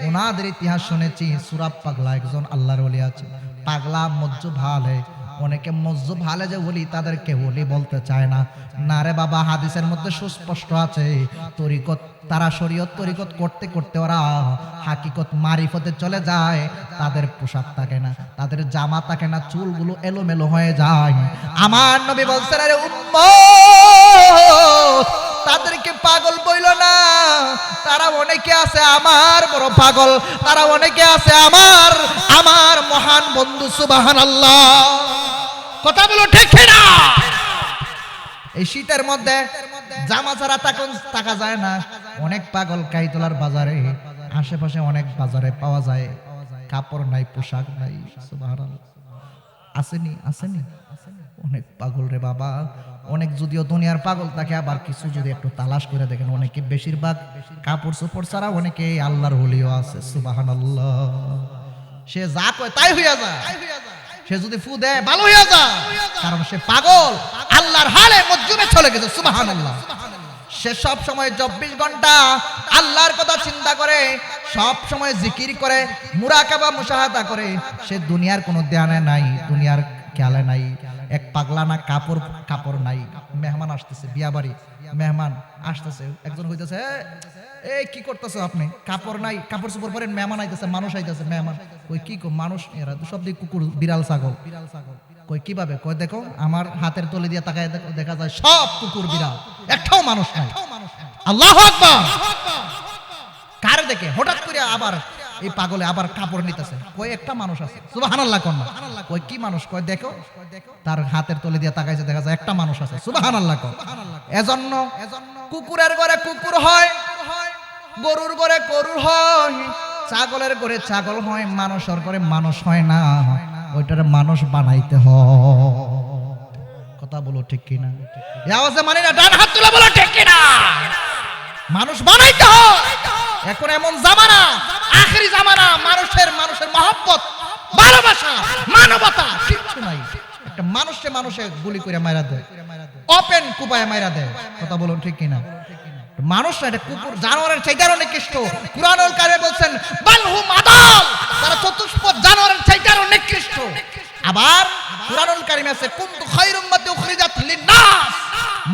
ওনাদের ইতিহাস শুনেছি। সুরাব পাগলা একজন আল্লাহর ওলি আছে, পাগলা মজ্জু ভালে। অনেকে মজ্জু ভালে যে ওলি, তাদেরকে ওলি বলতে চায় না। না রে বাবা, হাদিসের মধ্যে সুস্পষ্ট আছে তরিকত, তারা শরীয়ত তরিকত করতে করতে ওরা হাকিকত মারিফতে চলে যায়। তাদের পোশাক থাকে না, তাদের জামা থাকে না, চুলগুলো এলোমেলো হয়ে যায়। আমার নবী বলছেন, আরে উম্মত তাদেরকে পাগল বইল না, তারা অনেকে আছে আমার বড় পাগল, তারা অনেকে আছে আমার মহান বন্ধু। সুবহানাল্লাহ, কথা বলো ঠিক না? এই শীতের মধ্যে জামা ছাড়া থাকা যায় না। অনেক পাগল কাইতলার বাজারে, আশেপাশে অনেক বাজারে পাওয়া যায়, কাপড় নাই, পোশাক নাই। সুবহানাল্লাহ, আসেনি অনেক পাগল রে বাবা। অনেক যদিও দুনিয়ার পাগল থাকে, আবার কিছু যদি একটু তালাশ করে দেখেন, অনেকে বেশিরভাগ কাপড় চোপড় ছাড়া অনেকে আল্লাহর ওলিও আছে। সুবহানাল্লাহ, সে যা কয় তাই হইয়া যায়, সে যদি ফু দেয় ভালো হইয়া যায়, কারণ সে পাগল, আল্লাহর হালে মজজুমে চলে গেছে। সুবহানাল্লাহ, সে সব সময় 24 ঘন্টা আল্লাহর কথা চিন্তা করে, সব সময় জিকির করে, মুরাকাবা মুশাহাদা করে। সে দুনিয়ার কোনো ধ্যানে নাই, দুনিয়ার খেয়ালে নাই। এক পাগলা না, কাপড় নাই। মেহমান আসতেছে, বিয়া বাড়ি মেহমান আসতেছে, একজন কইতেছে, এই কি করতেছো আপনি? কাপড় নাই, কাপড় চোপড় পরেন। মেহমান আইতেছে, মানুষ আইতেছে। মেহমান কই কি মানুষ? এরা সব দিক কুকুর, বিড়াল, ছাগল। কই কিভাবে? কই দেখো আমার হাতের তলে দিয়ে তাকায় দেখা যায় সব কুকুর বিড়াল, একটাও মানুষ নাই। আল্লাহু আকবার। কার দেখে হঠাৎ করে আবার এই পাগলে আবার কাপড় নিতেছে, কই একটা মানুষ আছে। সুবহানাল্লাহ কোন? কই কি মানুষ? কই দেখো তার হাতের তলে দিয়ে তাকাইছে, দেখা যায় একটা মানুষ আছে। সুবহানাল্লাহ কোন? এজন্য কুকুরের ঘরে কুকুর হয়, গরুর ঘরে গরু হয়, ছাগলের ঘরে ছাগল হয়, মানুষের ঘরে মানুষ হয় না। ওইটারে মানুষ বানাইতে হয়। কথা বলো ঠিক কিনা? এই আওয়াজে মানে না, ডান হাত তুলে বলো ঠিক কিনা? মানুষ বানাইতে হয়। এখন এমন জামানা, আখেরি জামানা, মানুষের মহব্বত, ভালোবাসা, মানবতা কিচ্ছু নাই। একটা মানুষে গুলি করে মাইরা দেয়, ওপেন কুপায় মাইরা দেয়। কথা বলুন ঠিক কিনা? মানুষ না, এটা কুকুর, জানোয়ারের চাইতে আরো নিকৃষ্ট। কুরআনুল কারীমে বলছেন বালহুম আদাল, তারা চতুষ্পদ জানোয়ারের চাইতে আরো নিকৃষ্ট। আবার কুরআনুল কারীমে আছে কুনতু খায়রুম উম্মাতি উখরিজাত লিন-নাস,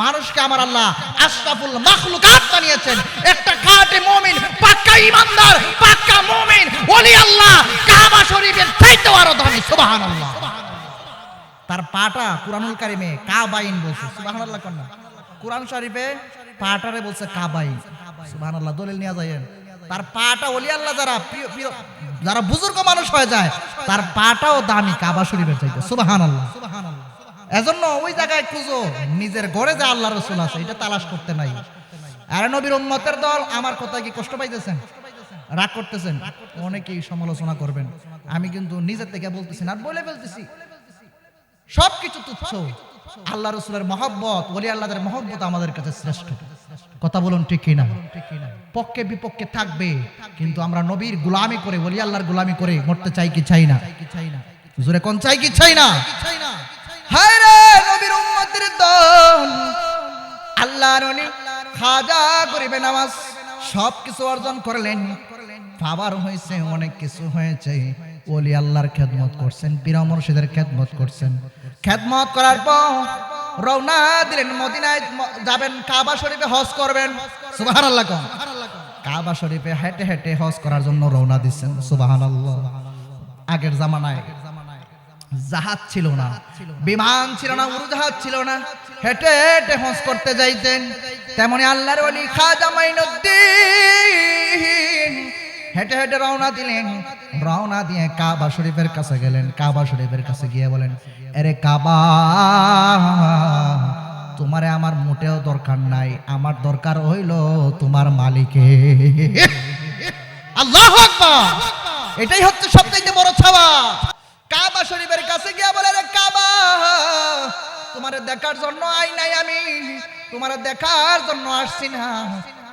মানুষকে আমার আল্লাহ আশরাফুল মাখলুকাত বানিয়েছেন। একটা খাঁটি মুমিন, পাক্কা ঈমানদার, পাক্কা মুমিন, ওলি আল্লাহ কাবা শরীফের চাইতে আরো দামি। সুবহানাল্লাহ, তার পাটা কুরআনুল কারীমে কাবাইন বলছে। সুবহানাল্লাহ কোন? কুরআন শরীফে পাটারে বলছে কাবাইন। সুবহানাল্লাহ, দলিল নিয়ে যায়েন। তার পাটা ওলি আল্লাহ যারা বুজুর্গ মানুষ হয়ে যায়, তার পাটাও দামি কাবা শরীফের চাইতে। সুবহানাল্লাহ। এজন্য ওই জায়গায় খুঁজো, নিজের ঘরে যে আল্লাহ রাসূল আছে এটা তালাশ করতে নাই। আর নবীর উম্মতের দল, আমার কথা কি কষ্ট পাইতেছেন, রাগ করতেছেন? অনেকেই সমালোচনা করবেন, আমি কিন্তু নিজের থেকে বলতেছি না, বলে ফেলতেছি। সবকিছু তুচ্ছ, আল্লাহ রাসূলের মহব্বত, ওলি আল্লাহদের মহব্বত আমাদের কাছে শ্রেষ্ঠ। কথা বলুন ঠিক কিনা? পক্ষে বিপক্ষে থাকবে, কিন্তু আমরা নবীর গোলামি করে, ওলি আল্লাহর গোলামি করে মরতে চাই কি চাই না? জোরে কোন চাই কি চাই না? হায় রে নবীর উম্মতের দল, আল্লাহর ওলি খাজা গরিবে নামাজ সবকিছু অর্জন করলেন, পাওয়ার হয়েছে, অনেক কিছু হয়েছে। ওলি আল্লাহর খেদমত করছেন, পীর মুর্শিদের খেদমত করছেন। খেদমত করার পর রওনা দিলেন, মদিনায় যাবেন, কাবা শরীফে হজ করবেন। সুবহানাল্লাহ কোন? কাবা শরীফে হেঁটে হেঁটে হজ করার জন্য রওনা দিচ্ছেন। সুবহানাল্লাহ। আগের জামানায় জাহাজ ছিল না, বিমান ছিল না, উড়োজাহাজ ছিল না, হেঁটে হেঁটে হজ করতে যাইতেন। তেমনি আল্লাহর ওলি খাজা মাইনুদ্দিন হেঁটে হেঁটে রওনা দিলেন। রওনা দিয়ে কাবা শরীফের কাছে গেলেন। কাবা শরীফের কাছে গিয়ে বলেন, আরে কাবা, তোমারে আমার মোটেও দরকার নাই, আমার দরকার হইল তোমার মালিকে। আল্লাহু আকবার। এটাই হচ্ছে সবচেয়ে বড় ছাওয়া। কাবা শরীফের কাছে গিয়ে বলে, রে কাবা, তোমারে দেখার জন্য আই নাই, আমি তোমারে দেখার জন্য আসছি না,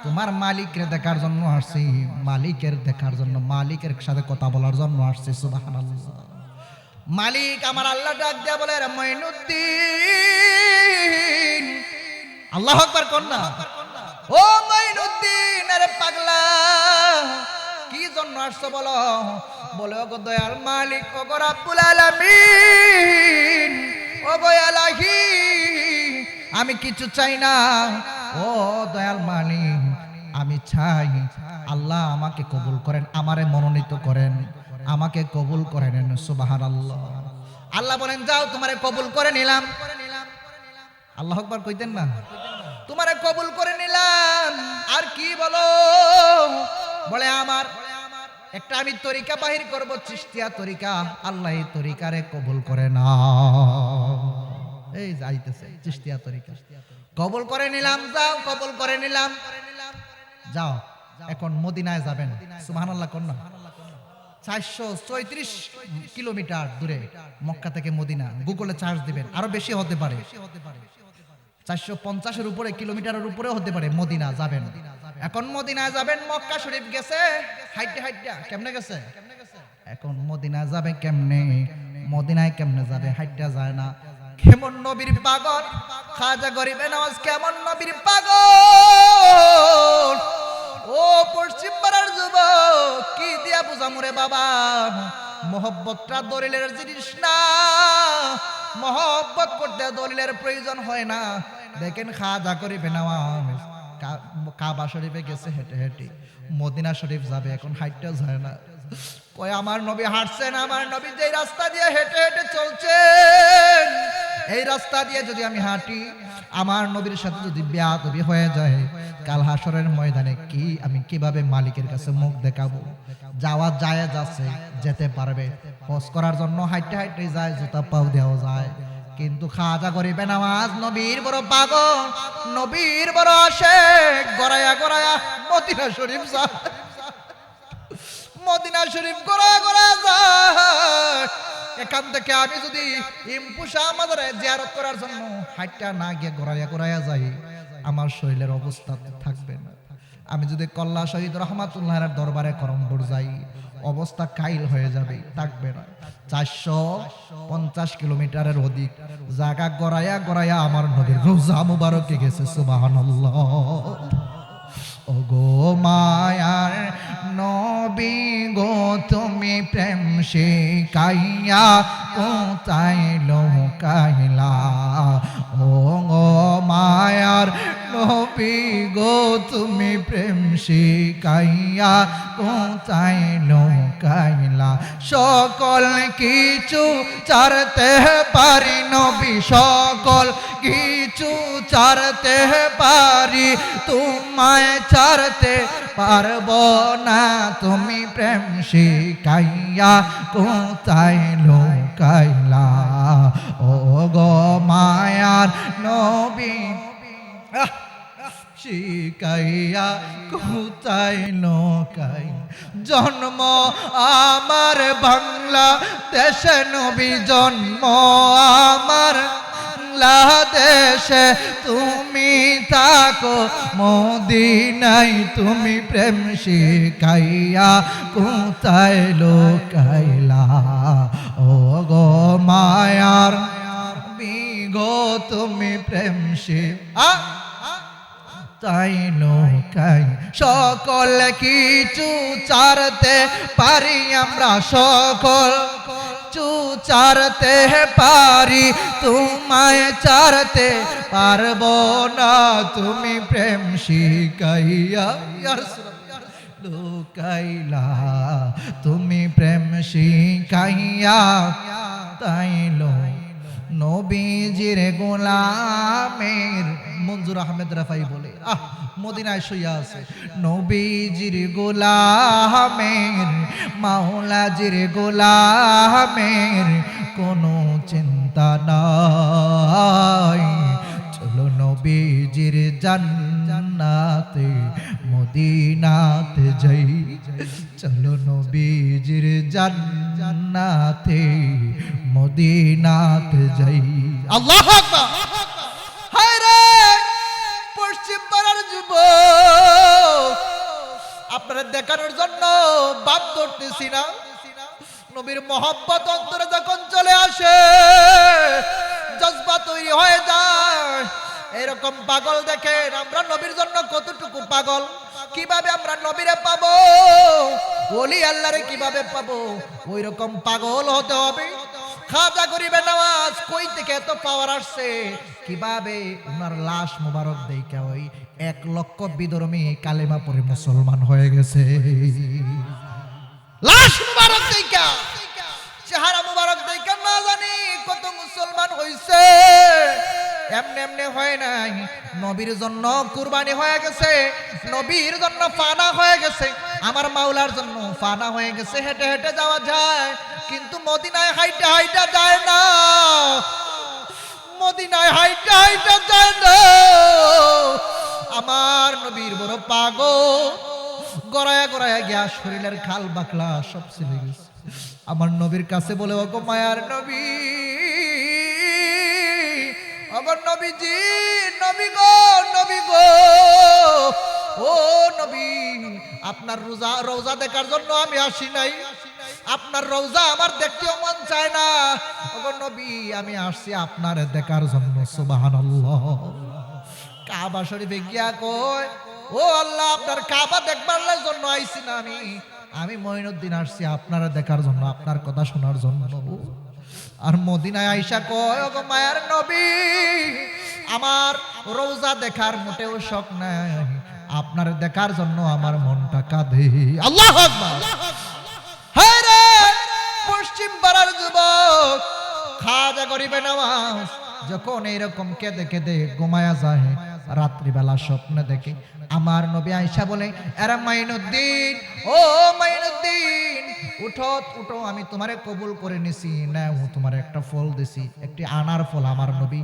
তোমার মালিকের দেখার জন্য আসছি, মালিকের দেখার জন্য, মালিকের সাথে কথা বলার জন্য আসছি। সুবহানাল্লাহ। মালিক আমার আল্লাহ ডাক দিয়া বলে, রে মাইনুদ্দিন। আল্লাহু আকবার কোন না? ও মাইনুদ্দিন, আরে পাগলা, কি জন্য আসছো বলো? বলে, ওগো দয়াল মালিক, ওগো রাব্বুল আলামিন, ওগো ইলাহি, আমি কিছু চাই না। ও দয়াল মালিক, আমি চাই আল্লাহ আমাকে কবুল করেন, আমারে মনোনীত করেন, আমাকে কবুল করে নেন। সুবহানাল্লাহ। আল্লাহ বলেন, যাও তোমারে কবুল করে নিলাম। আল্লাহু আকবার কইতেন না? তোমারে কবুল করে নিলাম, আর কি বলো? বলে আমার একটা আমি তরিকা বাহির করব, চিশতিয়া তরিকা, আল্লাহ এই তরিকারে কবুল করে না। এই যাইতেছে চিশতিয়া তরিকা, কবুল করে নিলাম, যাও কবুল করে নিলাম, যাও এখন মদিনায় যাবেন। সুবহানাল্লাহ কন্যা। 434 কিলোমিটার দূরে মক্কা থেকে মদিনা, গুগলে চার্জ দিবেন, আরো বেশি হতে পারে, 450-এর উপরে, কিলোমিটারের উপরে হতে পারে। মদিনা যাবেন, এখন মদিনায় যাবেন। মক্কা শরীফ গেছে হাইটে হাইটে, কেমনে গেছে? এখন মদিনা যাবে কেমনে? মদিনায় কেমনে যাবে? হাইটে যায় না। কেমন নবীর পাগল খাজা গরিবে নওয়াজ, কেমন নবীর পাগল। ও পশ্চিম পাড়ার যুবক, কি দিয়া বুঝামু রে বাবা? মোহব্বতটা দলিলের জিনিস না, মোহব্বত করতে দলিলের প্রয়োজন হয় না। দেখেন খাজা গরিবে নওয়াজ কাবা শরীফে গেছে হেঁটে হেঁটে, মদিনা শরীফ যাবে এখন হাইটটা যায় না। কয় আমার নবী হাঁটছেন, আমার নবী যে রাস্তা দিয়ে হেঁটে হেঁটে চলছেন, এই রাস্তা দিয়ে যদি আমি হাঁটি, আমার নবীর সাথে যদি বেয়াদবি হয়ে যায়, কাল হাসরের ময়দানে কি আমি কিভাবে মালিকের কাছে মুখ দেখাবো? যাওয়া যায় যাচ্ছে, যেতে পারবে, হজ করার জন্য হাইটে হাইটে যায়, জুতা পাও দেওয়া যায়। কিন্তু খাজা গরিবে নওয়াজ নবীর বড় পাগল, নবীর বড় আশেক, গড়াইয়া গড়াইয়া মদিনা শরীফ যায়, মদিনা শরীফ গড়াইয়া গড়াইয়া যায়। এখান থেকে আমি যদি ইমপুশা আমাদের জিয়ারত করার জন্য হাইটটা না গিয়ে গড়াইয়া গড়াইয়া যাই, আমার শরীরের অবস্থা থাকবে না। আমি যদি কল্লা শহীদ রহমাতুল্লাহর দরবারে করমপুর যাই, অবস্থা কাইল হয়ে যাবে, থাকবে না। 450 কিলোমিটারের অধিক জায়গা গড়াইয়া গড়াইয়া আমার নবীর রোজা মুবারকে গেছে। সুবহানাল্লাহ। ওগো মায়ার নবী গো, তুমি প্রেম শিখাইয়া কোথায় লুকাইলা? ও গো মায়ার নবী গো, তুমি প্রেম শিখাইয়া কোথায় লুকাইলা? সকল কিছু ছাড়তে পারি নবী, সকল কিছু ছাড়তে পারি, তোমায় ছাড়তে পারবো না। তুমি প্রেম শিখাইয়া কোথায় লুকাইলা? ও গো মায়ার নবী শিখাইয়া কোথায় লুকাই? জন্ম আমার বাংলা দেশে নবী, জন্ম আমার বাংলাদেশে, তুমি থাকো মদিনায়, তুমি প্রেম শিখাইয়া কোথায় লুকাইলা? ও গো মায়ার বিগো, তুমি প্রেম তাই লুকাই। সকল কিছু ছাড়তে পারি আমরা, সকল কিছু ছাড়তে পারি, তোমায় ছাড়তে পারবো না। তুমি প্রেম শিখাইয়া লুকাইলা, তুমি প্রেম শিখাইয়া তাই নবীজির গোলামের, মঞ্জুর আহমেদ রাফাই বলে, মদিনায় শুইয়া আছে, নবীজির গোলামের, মাওলাজির গোলামের কোনো চিন্তা নাই। চলো নবীজির জান্নাতে মদিনাতে যাই, চলো নবীজির জান্নাতে মদিনাতে যাই। আল্লাহু আকবার। হায় রে পশ্চিম পাড়ার যুবক, আপনারা দেখানোর জন্য বাপ ধরতেছি না, নবীর মহব্বত অন্তরে যখন চলে আসে, জজবা তৈরি হয়ে যায়। এরকম পাগল দেখেন আমরা নবীর জন্য কতটুকু পাগল, কিভাবে আমরা নবীরে পাবো, ওলি আল্লাহরে কিভাবে পাবো, ওই রকম পাগল হতে হবে। খাজা গরিবে নওয়াজ কই থেকে এত পাওয়ার আসছে? কিভাবে ওনার লাশ মুবারক দেখে ওই 1 লক্ষ বিধর্মী কালেমা পড়ে মুসলমান হয়ে গেছে। লাশ মুবারক দেখা, চেহারা মুবারক দেখা না জানি কত মুসলমান হইছে। এমনি এমনি হয় নাই, নবীর জন্য কুরবানি হয়ে গেছে, নবীর জন্য ফানা হয়ে গেছে, আমার মাওলার জন্য ফানা হয়ে গেছে। হেঁটে হেঁটে যাওয়া যায়, কিন্তু মদিনায় হাইটা হাইটা যায় না, মদিনায় হাইটা হাইটা যায় না। আমার নবীর বড় পাগল, গড়ায়া গড়ায়া গিয়া শরীরের খাল বাকলা সব ছিঁড়ে গেছে। আমার নবীর কাছে বলে, ওগো মায়ার নবী, ওগো নবীজি, নবী গো, নবী গো, ও নবী, আপনার রওজা দেখার জন্য আমি আসি নাই, আপনার রওজা আমার দেখতেও মন চায় না। ওগো নবী, আমি আসছি আপনার দেখার জন্য। সুবহানাল্লাহ। কাবা শরীফে গিয়া কয়, ও আল্লাহ, আপনার কাবা দেখবার জন্য আইছি না আমি মঈনুদ্দিন আসছি আপনারা দেখার জন্য, আপনার কথা শোনার জন্য। আর মদিনায় আইসা কয়, ওগো মায়ার নবী, আমার রওজা দেখার মোটেও শখ নাই, আপনার দেখার জন্য আমার মনটা কাঁদে। আল্লাহু আকবার। হ্যাঁ রে পশ্চিম পাড়ার যুবক খাজা গরিবে নওয়াজ যখন এইরকম কেঁদে কেঁদে ঘুমায়া যায়, রাত্রিবেলা স্বপ্নে দেখে আমার নবী আয়েশা বলে, এরা মাইনুদ্দিন, ও মাইনুদ্দিন, উঠো উঠো, আমি তোমারে কবুল করে নিছি, নাও তোমার একটা ফল দিছি, একটি আনার ফল আমার নবী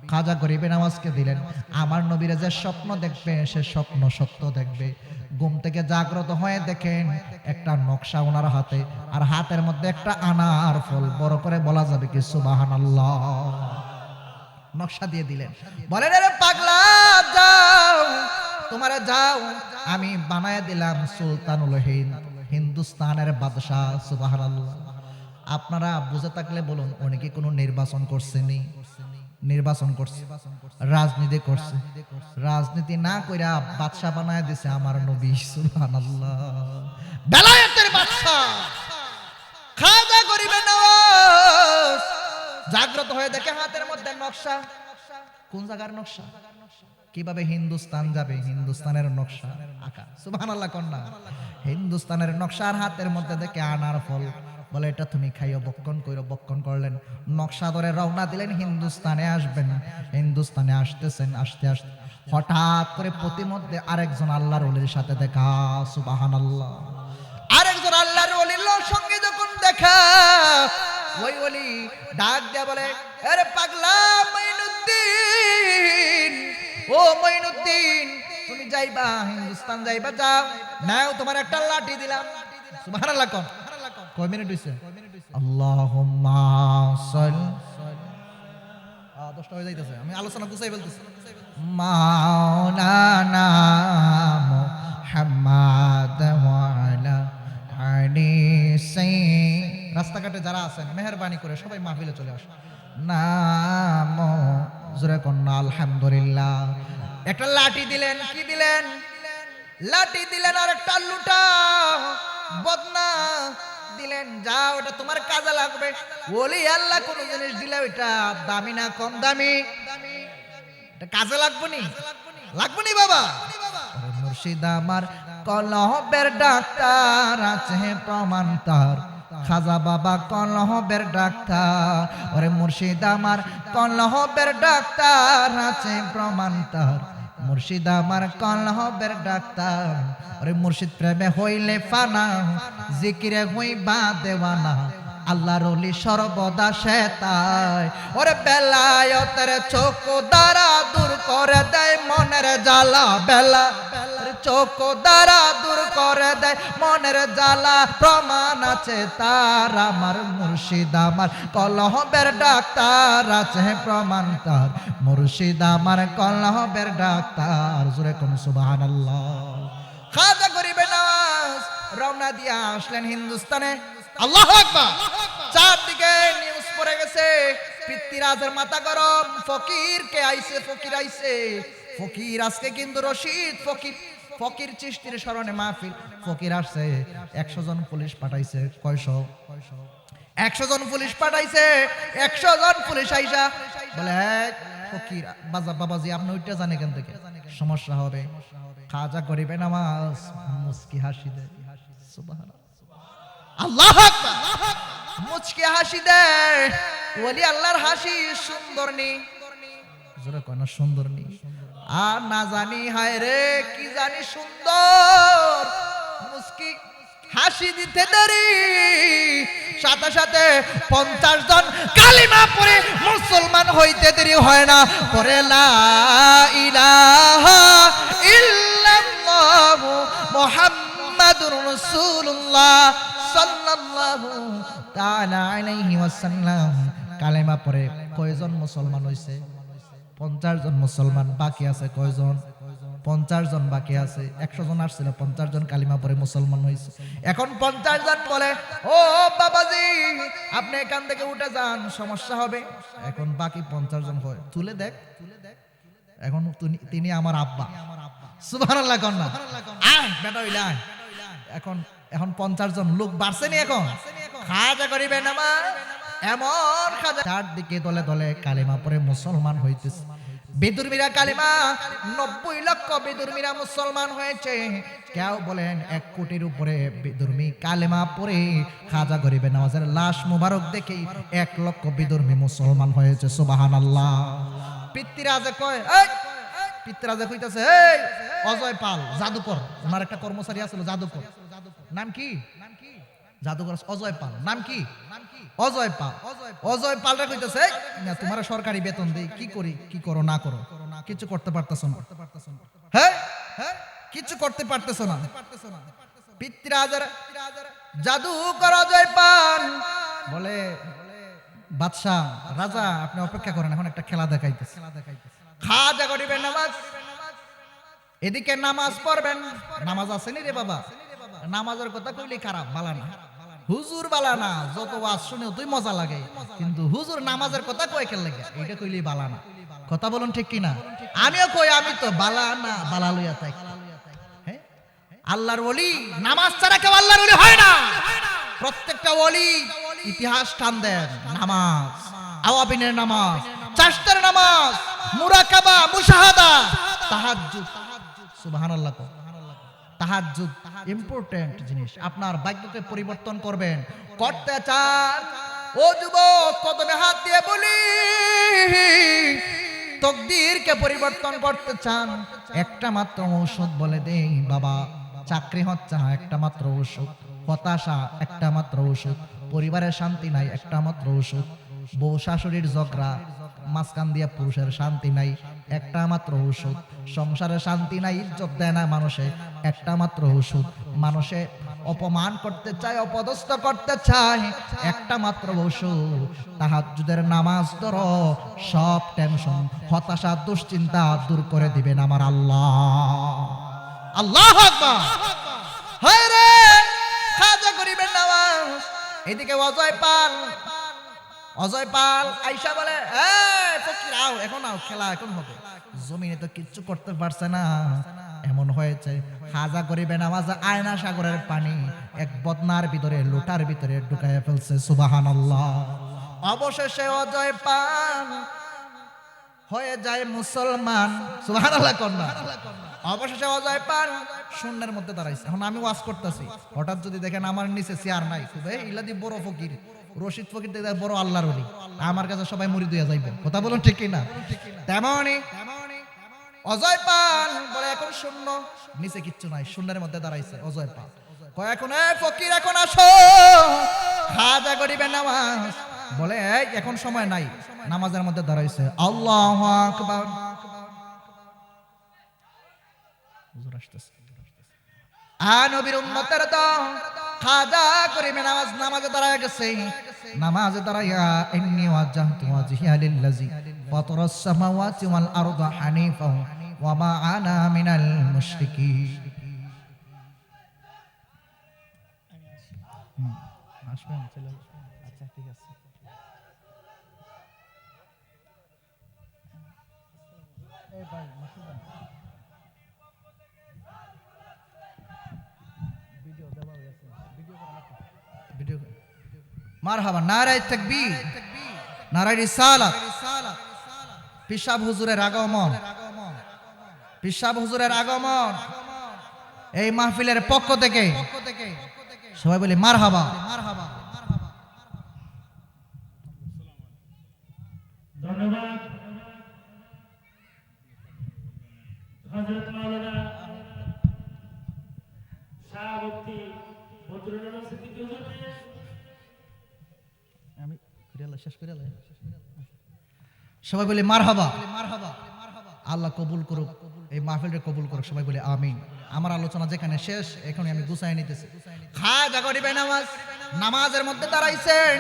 খাজা গরিবে নওয়াজকে দিলেন। আমার নবীরা যে স্বপ্ন দেখবে সে স্বপ্ন সত্য দেখবে। ঘুম থেকে জাগ্রত হয়ে দেখেন একটা নকশা ওনার হাতে, আর হাতের মধ্যে একটা আনার ফল, বড় করে বলা যাবে কি সুবহানাল্লাহ। নকশা দিয়ে দিলেন, বলেন আরে পাগলা, যাও তোমারা যাও, আমি বানায় দিলাম সুলতানুল হিন্দ, হিন্দুস্তানের বাদশাহ। সুবহানাল্লাহ। আপনারা বুঝে থাকলে বলুন, উনি কি কোনো নির্বাচন করছেনি? নির্বাচন করছে, রাজনীতি করছে, রাজনীতি না কইরা বাদশা বানায় দিছে আমার নবী। সুবহানাল্লাহ। বেলায়েতের বাদশা খাজা গরিবে নওয়াজ জাগ্রত হয়ে দেখে হাতের মধ্যে নকশা। কোন জায়গার নকশা? কিভাবে হিন্দুস্তান যাবে, হিন্দুস্তানের নকশা আঁকা। সুবহানাল্লাহ কন্যা। হিন্দুস্তানের নকশার হাতের মধ্যে দেখে আনার ফল, বলে এটা তুমি খাইও, বক্ষণ কইরো। বক্ষণ করলেন, নকশা ধরে রওনা দিলেন, হিন্দুস্তানে আসবেন। হিন্দুস্তানে আসতেছেন, আসতে আসতে হঠাৎ করে প্রতিমধ্যে আরেকজন আল্লাহর ওলির সাথে দেখা। সুবহানাল্লাহ। আরেকজন আল্লাহর ওলির সঙ্গে যখন দেখা, ওই ওলি ডাক দেয়া বলে, আরে পাগলা মাইনুদ্দিন, ও মাইনুদ্দিন, তুমি যাইবা হিন্দুস্তান যাইবা, যাও, নাও তোমার একটা লাঠি দিলাম। সুবহানাল্লাহ। কোন কয় মিনিট হইছে? আল্লাহুম্মা সাল্লি, 10টা হয়ে যাইতেছে, আমি আলোচনা গুছাই বলতেছি। মাওলানা মুহাম্মদ ওয়া আলা আলি সাইয়্যিদ। রাস্তাঘাটে যারা আছেন মেহেরবানি করে সবাই মাহফিলে চলে আসুন। নাম জোরে কন্যা আলহামদুলিল্লাহ। একটা লাঠি দিলেন, কি দিলেন? লাঠি দিলেন, আর একটা লুটা বদনা দিলেন, যাও ওটা তোমার কাজে লাগবে। ওলি আল্লাহ কোন জিনিস দিলে ওইটা দামি না কম দামি, এটা কাজে লাগবে নি, লাগবে নি বাবা। মুর্শিদ আমার কলবের ডাক্তার, আছে প্রমাণ তার, খাজা বাবা কলবের ডাক্তার। ওরে মুর্শিদ আমার কলবের ডাক্তার, আছে প্রমাণ তার, মুর্শিদ আমার কলবের ডাক্তার। ওরে মুর্শিদ প্রেমে হইলে ফানা, জিকিরে হইবা দেওয়ানা, আল্লাহর ওলি সর্বদা সেতায়। ওরে বেলায়েতের চোখ দ্বারা দূর করে দেয় মনের জ্বালা, বেলা চোখ দ্বারা দূর করে দেয় মনের জ্বালা, প্রমাণ আছে তার আমার মুর্শিদ আমার কলবের ডাক্তার, আছে প্রমাণ তার, মুর্শিদ আমার কলবের ডাক্তার। জোরে কোন সুবহানাল্লাহ। খাজা গরিবে নওয়াজ রওনা দিয়া আসলেন হিন্দুস্তানে। আল্লাহু আকবার। চারদিকে নিউজ পড়ে গেছে, পৃথ্বীরাজের মাথা গরম, ফকির কে আইছে, ফকির আইছে। ফকির আজকে কিন্তু রশিদ ফকির, ফকির চিশতির স্মরণে মাহফিল। ফকির আসছে, 100 জন পুলিশ পাঠাইছে। কয়শো? 100 জন পুলিশ পাঠাইছে। 100 জন পুলিশ আইসা বলে, ফকির বাবাজি আপনি ওইটা জানে কেন থেকে, সমস্যা হবে। খাজা গরিবে নওয়াজ মুস্কি হাসি দেয়। সুবহানাল্লাহ। আল্লাহু আকবার। মুচকি হাসি দেয়। ওলি আল্লাহর হাসি সুন্দর নি, জোরে কয় না সুন্দর নি, আর না জানি হায় রে কি জানি সুন্দর, মুস্কি হাসি দিতে দেরি, সাথে সাথে 50 জন কালিমা পড়ে মুসলমান হইতে দেরি হয় না। পরে লা ইলাহা ইল্লাল্লাহ মুহাম্মাদুর রাসূলুল্লাহ সাল্লাল্লাহু তাআলা আলাইহি ওয়াসাল্লাম কালেমা পড়ে কয়জন মুসলমান হইছে? 50 জন মুসলমান। বাকি আছে কয়জন? 50 জন বাকি আছে। 100 জন আসছিল, 50 জন কালিমা পড়ে মুসলমান হইছে। এখন 50 জন বলে ও বাবাজি আপনি এখান থেকে উঠে যান, সমস্যা হবে। এখন বাকি 50 জন হয় তুলে দেখ, এখন তিনি আমার আব্বা। সুবহানাল্লাহ কন্যা বেটা হইলা। এখন এখন 50 জন লোক বাড়ছে নি, এখন খাজা করিবেন আমার এমন খাজা চারদিকে দলে দলে কালিমা পড়ে মুসলমান হইতেছে। বেদুর্মীরা কালিমা 90 লক্ষ বেদুর্মীরা মুসলমান হয়েছে। কেউ বলেন 1 কোটির উপরে বেদুর্মী কালেমা পড়ে খাজা গরিবে নওয়াজের লাশ মুবারক দেখে 1 লক্ষ বেদুর্মী মুসলমান হয়েছে। সুবহানাল্লাহ। পিতৃরাজে কয় এই পিতৃরাজে কইতাছে এই অজয় পাল জাদুকর, ওনার একটা কর্মচারী আছিল জাদুকর, নাম কি? জাদুকর অজয় পাল। নাম কি? অজয় পাল। অজয় পালরা কইতাছে না তোমার সরকারি বেতন দেই, কি করি কি করো না করো, কিছু করতে পারতেছ না। হ্যাঁ কিছু করতে পারতেছ না। পিতৃরাজের জাদুকর অজয় পাল বলে বাদশাহ রাজা আপনি অপেক্ষা করেন, এখন একটা খেলা দেখাইতেছে। খাজা গরিবের নামাজ, এদিকে নামাজ পড়বেন। নামাজ আসেনি রে বাবা, নামাজের কথা কইলে খারাপ বালানা, হুজুর বালানা, যত ওয়াজ শুনে তুই মজা লাগে, কিন্তু হুজুর নামাজের কথা কয় কেন লাগে এইটা কইলেই বালানা। কথা বলুন ঠিক কিনা? আমিও কই আমি তো বালানা বালা লইয়া তাই। হ্যাঁ আল্লাহর ওলি নামাজ ছাড়া কেউ আল্লাহর ওলি হয় না। প্রত্যেকটা ওলি ইতিহাস টান দেন। নামাজ, আওয়াবিনের নামাজ, চাশতের নামাজ, মুরাকাবা, মুশাহাদা, তাহাজ্জুদ। সুবহানাল্লাহ। তাহাজ্জুদ ইম্পর্টেন্ট জিনিস। আপনার ভাগ্যকে পরিবর্তন করবেন করতে চান ও যুবক, কদমে হাত দিয়ে বলি তকদীরকে পরিবর্তন করতে চান, একটা মাত্র ঔষধ বলে দেই বাবা। চাকরি হচ্ছে না, একটা মাত্র ঔষধ। হতাশা, একটা মাত্র ঔষধ। পরিবারের শান্তি নাই, একটা মাত্র ঔষধ। বউ শাশুড়ির ঝগড়া, মাঝখান দিয়ে পুরুষের শান্তি নাই, একটা মাত্র ঔষধ। সংসারে শান্তি নাই, ইজ্জত দেয় না মানুষে, একটা মাত্র ঔষধ। মানুষে অপমান করতে চায়, অপদস্থ করতে চায়, একটা মাত্র ঔষধ। তাহাজ্জুদের নামাজ ধরো, সব টেনশন, হতাশা, দুশ্চিন্তা দূর করে দিবেন আমার আল্লাহ। আল্লাহু আকবার। হায় রে খাজা গরিবের নামাজ। এদিকে অজয় পাল আইসা বলে ফকির আও, এখন আও, খেলা এখন হবে। জমিনে তো কিচ্ছু করতে পারছে না, এমন হয়েছে খাজা গরিবে নামাজ আয়না সাগরের পানি এক বদনার ভিতরে, লোটার ভিতরে ঢুকাইয়া ফেলছে। সুবহানাল্লাহ। অবশেষে অজয় পাল হয়ে যায় মুসলমান। সুবহানাল্লাহ কন্যা। অবশেষে অজয় পাল শূন্যের মধ্যে দাঁড়াইছে। এখন আমি ওয়াজ করতেছি, হঠাৎ যদি দেখেন আমার নিচে চেয়ার নাই, ইলাদি বড় ফকির, রশিদ ফকির থেকে বড় আল্লাহর ওলি, আমার কাছে সবাই মুরিদ হইয়া যাইব। কথা বলুন ঠিক কিনা? তেমনি অজয় পাল বলে এখন শূন্য, নিচে কিচ্ছু নাই, শূন্যের মধ্যে দাঁড়াইছে অজয় পাল। কয় এখন ফকির এখন আসো, খাজা গরিবের নামাজ। বলে এখন সময় নাই, নামাজের মধ্যে দাঁড়াইছে। আল্লাহু আকবার। হুজুর আসতেছে। নবীর উম্মতের দল খাজা গরিবের নামাজে দাঁড়ায় গেছে। নামাজে দাঁড়াইয়া ইন্নী ওয়াজ্জাহতু ওয়াজহিয়া লিল্লাযী ফাতারাস সামাওয়াতি ওয়াল আরদা হানিফা ওয়া মা আনা মিনাল মুশরিকিন। আসবেন চলে আসবেন। আচ্ছা ঠিক আছে। এই ভাই মাসুদ ভিডিও দেওয়া হয়েছে, ভিডিও করা ভিডিও। মারহাবা, নারায়ে তাকবীর, নারায়ে রিসালাত। পিসাব হুজুরের আগমন, পিসাব হুজুরের আগমন এই মাহফিলের পক্ষ থেকে সবাই বলি মারহাবা। ধন্যবাদ। আমি শেষ করে সবাই বলে মারহাবা। আল্লাহ কবুল করুক, এই মাহফিলটা কবুল করুক, সবাই বলে আমিন। আমার আলোচনা যেখানে শেষ, এখন আমি গুছাই নিতেছি। খাজা গরিবে নামাজ নামাজের মধ্যে দাঁড়াইছেন,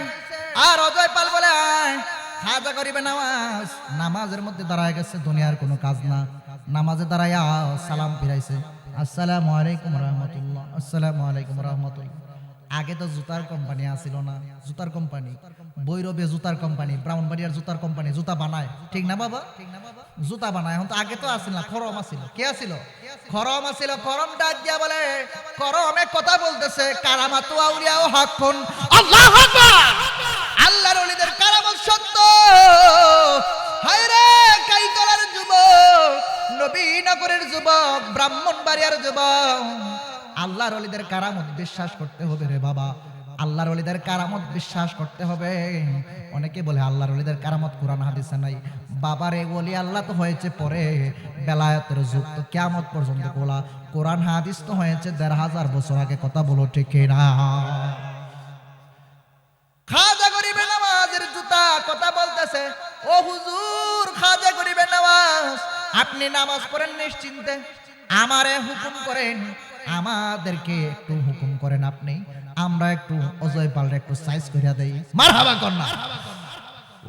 আর অজয় পাল বলে খাজা গরিবে নামাজ নামাজের মধ্যে দাঁড়ায় গেছে, দুনিয়ার কোনো কাজ না, নামাজে দাঁড়াইয়া সালাম ফিরাইছে, আসসালামু আলাইকুম রাহমাতুল্লাহ, আসসালামু আলাইকুম রাহমাতুল্লাহ। আগে তো জুতার কোম্পানি আসিল না, জুতার কোম্পানি বৈরবে, জুতার কোম্পানি ব্রাহ্মণবাড়িয়ার জুতার কোম্পানি, জুতা বানায়, ঠিক না বাবা? জুতা বানায়। এখন তো আগে তো আসিল না, খরম আসিল। কে আসিল? খরম আসিল। খরম ডাক দিয়া বলে, খরমে কথা বলতেছে, কারামাতু আউলিয়াও হাক্কুন, আল্লাহু আকবার। আল্লাহর ওলিদের কারামত সত্য। হায় রে কাইতলার যুবক, নবীনগরের যুবক, ব্রাহ্মণবাড়িয়ার যুবক, আল্লাহর ওলিদের কারামত বিশ্বাস করতে হবে রে বাবা। আল্লাহর ওলিদের কারামত বিশ্বাস করতে হবে। অনেকে বলে আল্লাহর ওলিদের কারামত কোরআন হাদিসে নাই। বাবারে, ওলি আল্লাহ তো হয়েছে পরে, বেলায়েতের যুগ তো কিয়ামত পর্যন্ত গোলা, কোরআন হাদিস তো হয়েছে ১৫০০ বছর আগে। কথা বলো ঠিক না? খাজা গরিবে নামাজের জুতা কথা বলতেছে, ও হুজুর, খাজা গরিবে নামাজ, আপনি নামাজ পড়েন নিশ্চিন্তে, আমারে হুকুম করেন, আমাদেরকে একটু হুকুম করেন আপনি, আমরা একটু অজয় পালরে একটু সাইজ করিয়া দেই। মারহাবা কন্যা।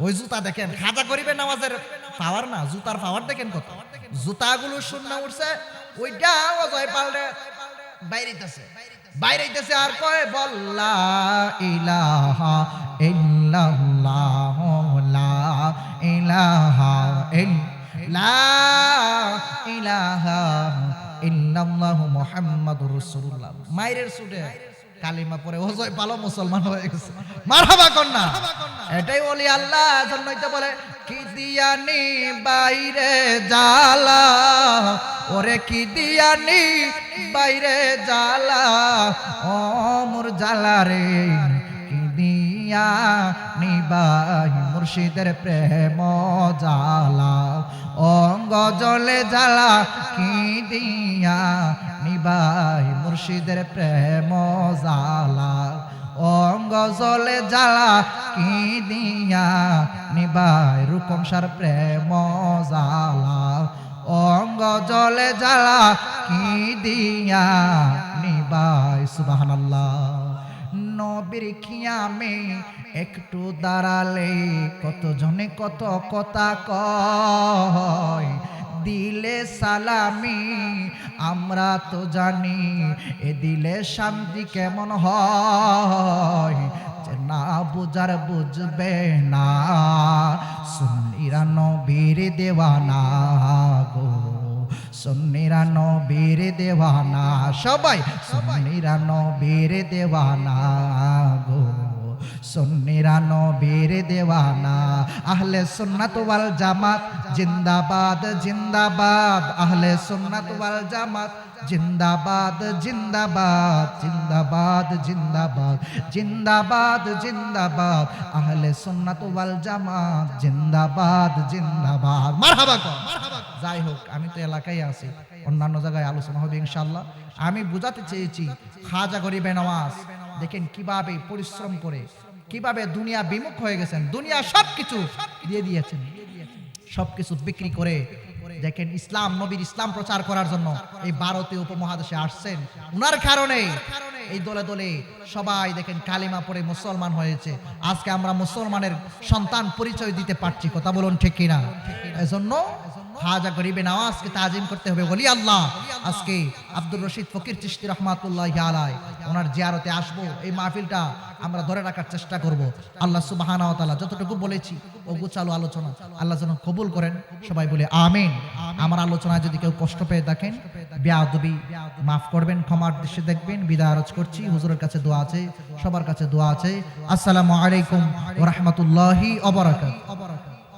ওই জুতা দেখেন, খাজা গরিবে নামাজের পাওয়ার না, জুতার পাওয়ার দেখেন কত। জুতাগুলো শূন্য উঠছে, ওইটা অজয় পালরে বাইরেইতেছে আর কয়, বল্লা ইলাহা ইল্লাল্লাহ, লা ইলাহা ইলাহা ইল্লাল্লাহু মুহাম্মাদুর রাসূলুল্লাহ। মায়ের সুরে কালিমা পড়ে অজয় পালো মুসলমান হয়ে গেছে। মারহাবা কন্যা। এটাই ওলি আল্লাহ। জন্যই তো বলে, কি দিয়ানি বাইরে জালা, ওরে কি দিয়ানি বাইরে জালা, ও মোর জালা রে, কি দিয়া নিবাই মুর্শিদের প্রেম জালা, অঙ্গ জলে জ্বালা, কি দিয়া নিবাই মুর্শিদের প্রেম জালা, অঙ্গ জলে জ্বালা, কি দিয়া নিবাই রূপমসার প্রেম জালা, অঙ্গ জলে জ্বালা, কি দিয়া নিবাই। সুবহানাল্লাহ। নবীর খিয়ামে একটু দাঁড়ালে কত জনে কত কথা কয়, দিলে সালামি আমরা তো জানি, এ দিলে শান্তি কেমন হয়, যে না বুঝার বুঝবে না, সুন্নিরা নবীর দেওয়ানা গো, সুন্নিরা নবীর দেওয়ানা, সবাই সুন্নিরা নবীর দেওয়ানা গো, সুন্নিরা নবীর দেওয়ানা। আহলে সুন্নাত ওয়াল জামাত জিন্দাবাদ জিন্দাবাদ, আহলে সুন্নাত ওয়াল জামাত জিন্দাবাদ জিন্দাবাদ জিন্দাবাদ জিন্দাবাদ জিন্দাবাদ জিন্দাবাদ, আহলে সুন্নাত ওয়াল জামাত জিন্দাবাদ জিন্দাবাদ। মারহাবা কর। যাই হোক, আমি তো এলাকায় আছি, অন্যান্য জায়গায় আলোচনা হবে ইনশাআল্লাহ। আমি বুঝাতে চেয়েছি, খাজা গরিবে নওয়াজ দেখেন কিভাবে পরিশ্রম করে, কিভাবে দুনিয়া বিমুখ হয়ে গেছেন, দুনিয়া সবকিছু দিয়ে দিয়েছেন, সবকিছু বিক্রি করে দেখেন ইসলাম, নবীর ইসলাম প্রচার করার জন্য এই ভারতীয় উপমহাদেশে আসছেন। উনার কারণে এই দলে দলে সবাই দেখেন কালিমা পড়ে মুসলমান হয়েছে। আজকে আমরা মুসলমানের সন্তান পরিচয় দিতে পারছি। কথা বলুন ঠিক কিনা? এজন্য খাজা গরিবে নওয়াজকে তাজিম করতে হবে। ওলি আল্লাহ আজকে আব্দুর রশিদ ফকির চিশতি রহমাতুল্লাহি আলাইহি ওনার জিয়ারতে আসবো। এই মাহফিলটা আমরা ধরে রাখার চেষ্টা করব। আল্লাহ সুবহানাহু ওয়া তাআলা যতটুকু বলেছি ও গোছালো আলোচনা আল্লাহ যেন কবুল করেন। সবাই বলে আমিন। আমার আলোচনায় যদি কেউ কষ্ট পেয়ে থাকেন, বেয়াদবি মাফ করবেন, ক্ষমার দৃষ্টি দেখবেন। বিদায় আরজ করছি। হুজুরের কাছে দোয়া আছে, সবার কাছে দোয়া আছে। আসসালামু আলাইকুম ওয়া রাহমাতুল্লাহি ওয়া বারাকাতুহু।